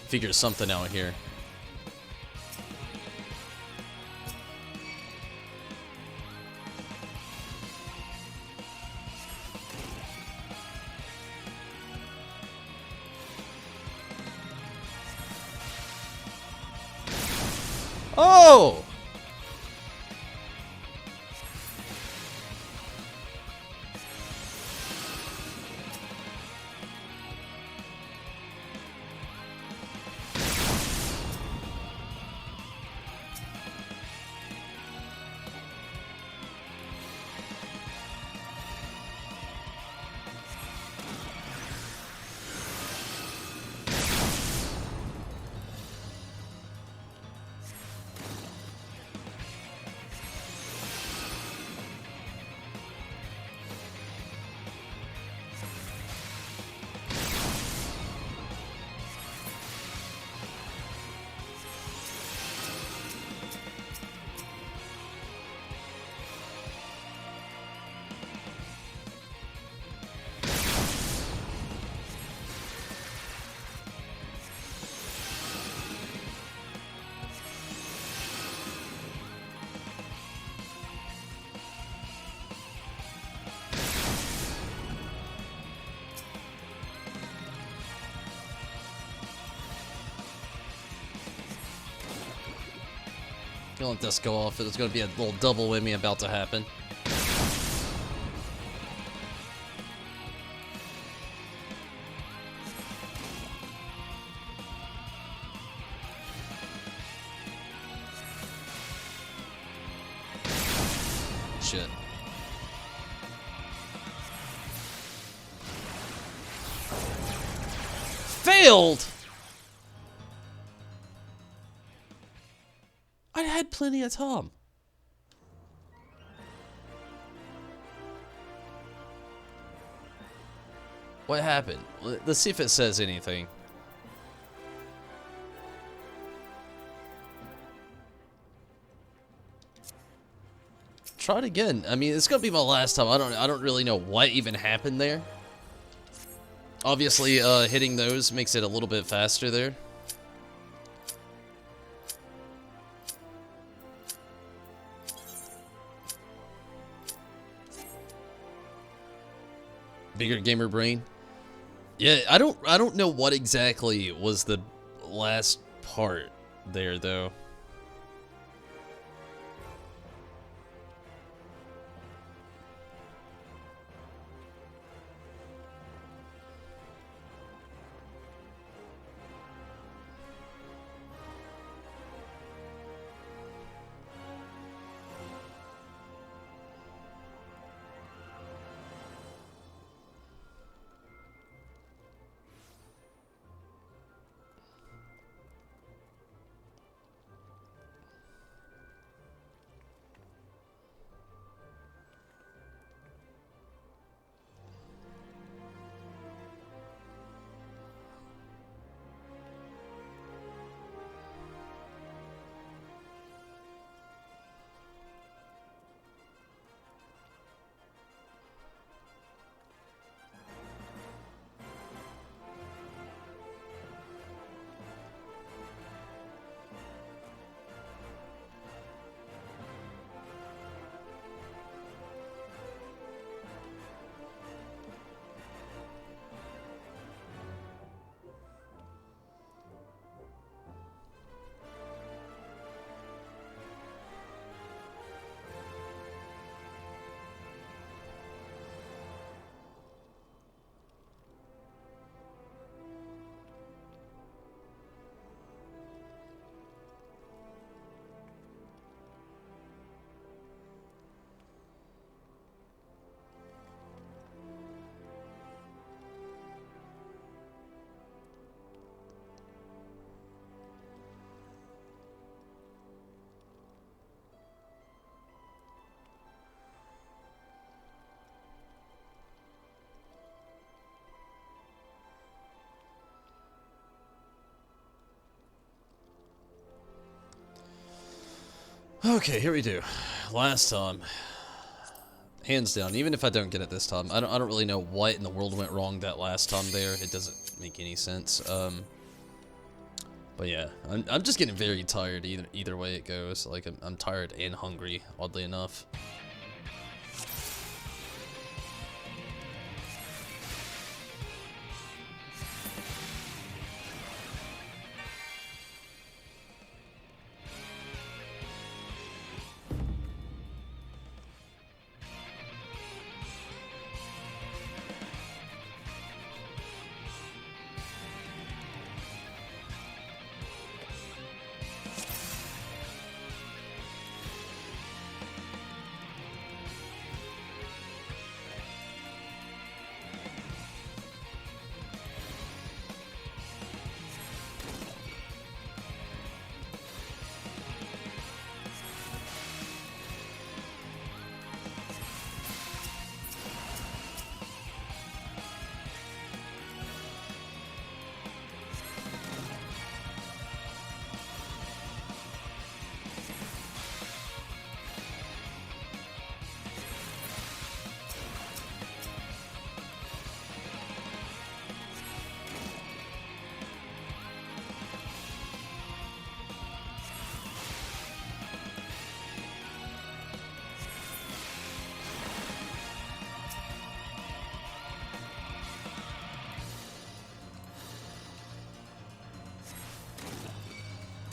figure something out here. Oh! Gonna let this go off. There's gonna be a little double whammy about to happen. Shit. Failed! plenty of time. What happened? Let's see if it says anything. Try it again. I mean, it's gonna be my last time. I don't really know what even happened there. Obviously, hitting those makes it a little bit faster there. Bigger gamer brain. Yeah, I don't know what exactly was the last part there though. Okay, here we do. Last time. Hands down, even if I don't get it this time, I don't really know what in the world went wrong that last time there. It doesn't make any sense. But yeah, I'm just getting very tired either way it goes. Like I'm tired and hungry, oddly enough.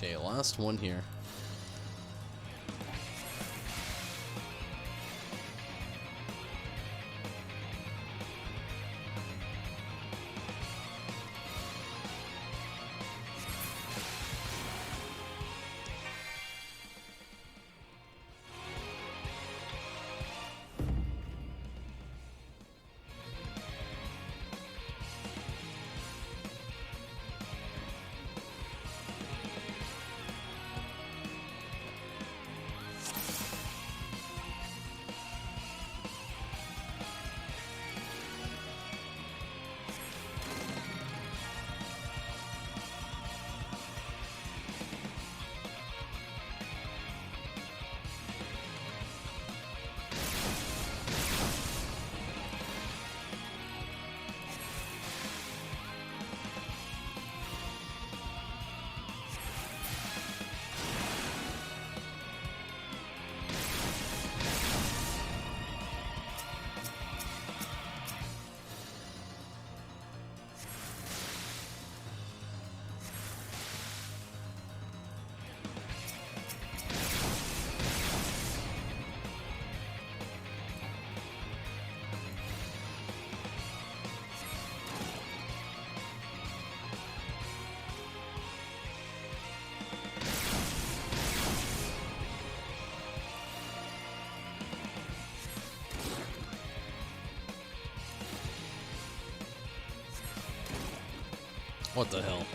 Okay, last one here. What the hell?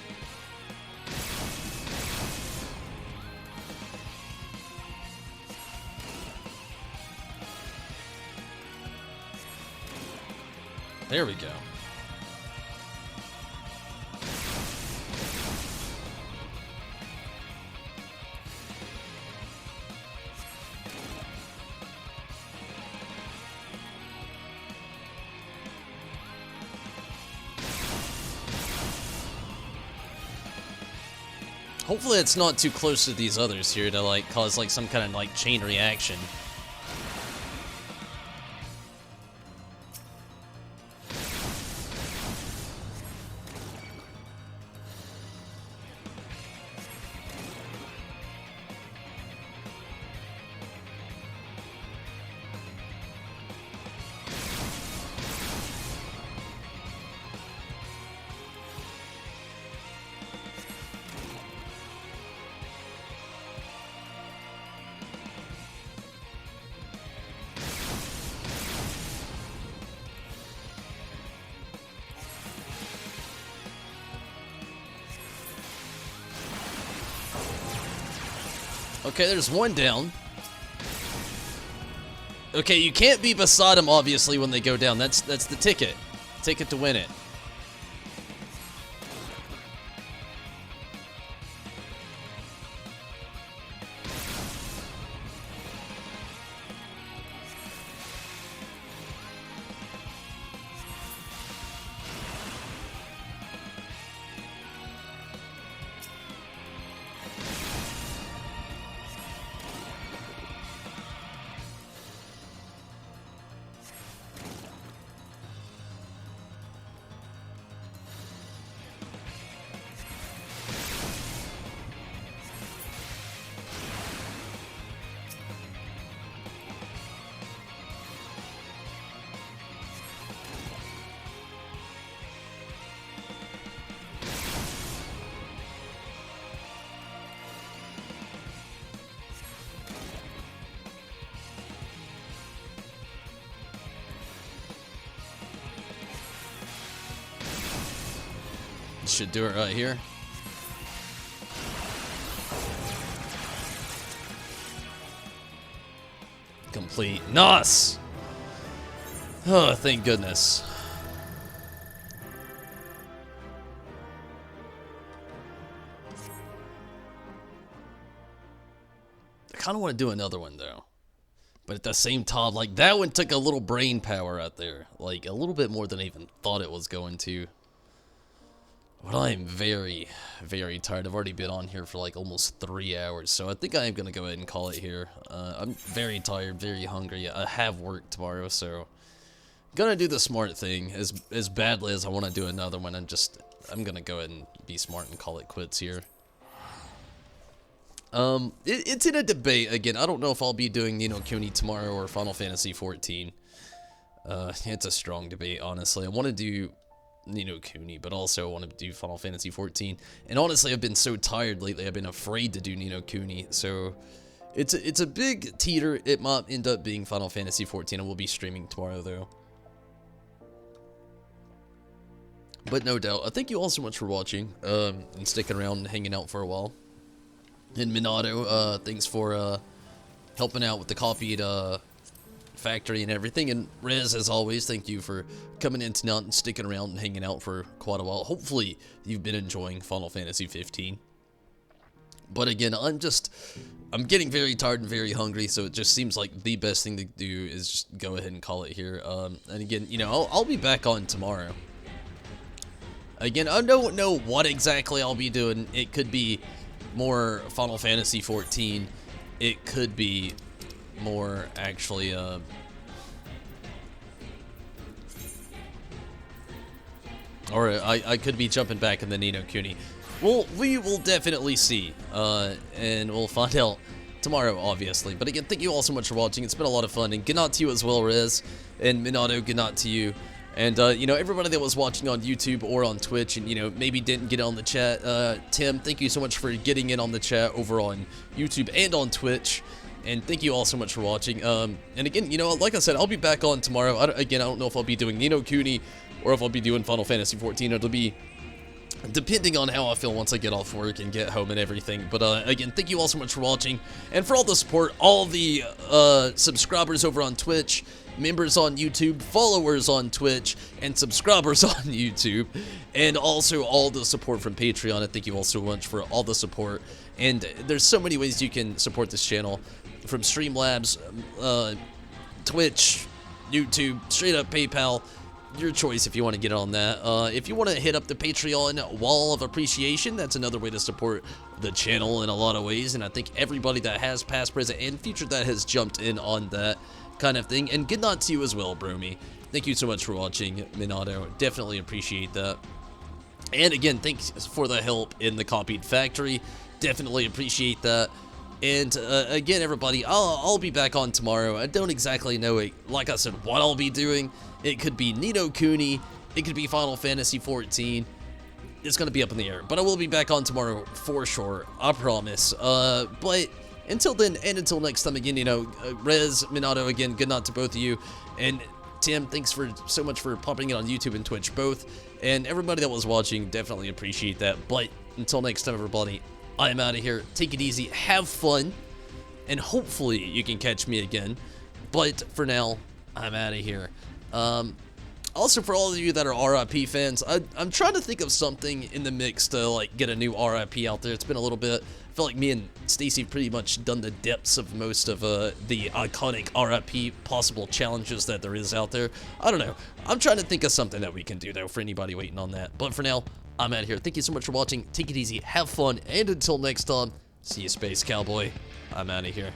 There we go. Hopefully it's not too close to these others here to like cause like some kind of like chain reaction. Okay, there's one down. Okay, you can't be beside them, obviously, when they go down. That's the ticket. Ticket to win it. Should do it right here. Complete. Nice! Oh, thank goodness. I kind of want to do another one, though. But at the same time, like, that one took a little brain power out there. Like, a little bit more than I even thought it was going to. But I am very, very tired. I've already been on here for like almost 3 hours, so I think I am going to go ahead and call it here. I'm very tired, very hungry. I have work tomorrow, so gonna do the smart thing. As badly as I want to do another one, I'm gonna go ahead and be smart and call it quits here. It's in a debate again. I don't know if I'll be doing Ni no Kuni tomorrow or Final Fantasy 14. It's a strong debate, honestly. I want to do Ni no Kuni, but also I want to do Final Fantasy 14. And honestly, I've been so tired lately, I've been afraid to do Ni no Kuni, so it's a big teeter. It might end up being Final Fantasy 14. I will be streaming tomorrow, though. But no doubt, thank you all so much for watching, and sticking around and hanging out for a while. And Minato, thanks for helping out with the copied factory and everything. And Rez, as always, thank you for coming in tonight and sticking around and hanging out for quite a while. Hopefully you've been enjoying Final Fantasy 15. But again, I'm getting very tired and very hungry, so it just seems like the best thing to do is just go ahead and call it here. And again, you know, I'll be back on tomorrow. Again, I don't know what exactly I'll be doing. It could be more Final Fantasy 14. It could be more actually or I could be jumping back in the Ni no Kuni. Well, we will definitely see, and we'll find out tomorrow, obviously. But again, thank you all so much for watching. It's been a lot of fun, and good night to you as well, Rez, and Minato, good night to you. And, you know, everybody that was watching on YouTube or on Twitch and, you know, maybe didn't get on the chat, Tim, thank you so much for getting in on the chat over on YouTube and on Twitch. And thank you all so much for watching. And again, you know, like I said, I'll be back on tomorrow. Again, I don't know if I'll be doing Ni no Kuni or if I'll be doing Final Fantasy 14. It'll be depending on how I feel once I get off work and get home and everything. But again, thank you all so much for watching and for all the support, all the subscribers over on Twitch, members on YouTube, followers on Twitch, and subscribers on YouTube, and also all the support from Patreon. And thank you all so much for all the support. And there's so many ways you can support this channel, from Streamlabs, Twitch, YouTube, straight up PayPal. Your choice if you want to get on that. If you want to hit up the Patreon wall of appreciation, that's another way to support the channel in a lot of ways. And I think everybody that has past, present, and future that has jumped in on that kind of thing. And good night to you as well, Bromy. Thank you so much for watching, Minato. Definitely appreciate that. And again, thanks for the help in the copied factory. Definitely appreciate that. And again, everybody, I'll be back on tomorrow. I don't exactly know, like I said, what I'll be doing. It could be Ni no Kuni. It could be Final Fantasy 14. It's going to be up in the air. But I will be back on tomorrow for sure. I promise. But until then, and until next time, again, Rez, Minato, again, good night to both of you. And Tim, thanks so much for popping it on YouTube and Twitch both. And everybody that was watching, definitely appreciate that. But until next time, everybody, I am out of here. Take it easy. Have fun. And hopefully you can catch me again. But for now, I'm out of here. Also, for all of you that are RIP fans, I'm trying to think of something in the mix to, like, get a new RIP out there. It's been a little bit. I feel like me and Stacy pretty much done the depths of most of the iconic RIP possible challenges that there is out there. I don't know. I'm trying to think of something that we can do, though, for anybody waiting on that. But for now, I'm out of here. Thank you so much for watching. Take it easy. Have fun. And until next time, see you, Space Cowboy. I'm out of here.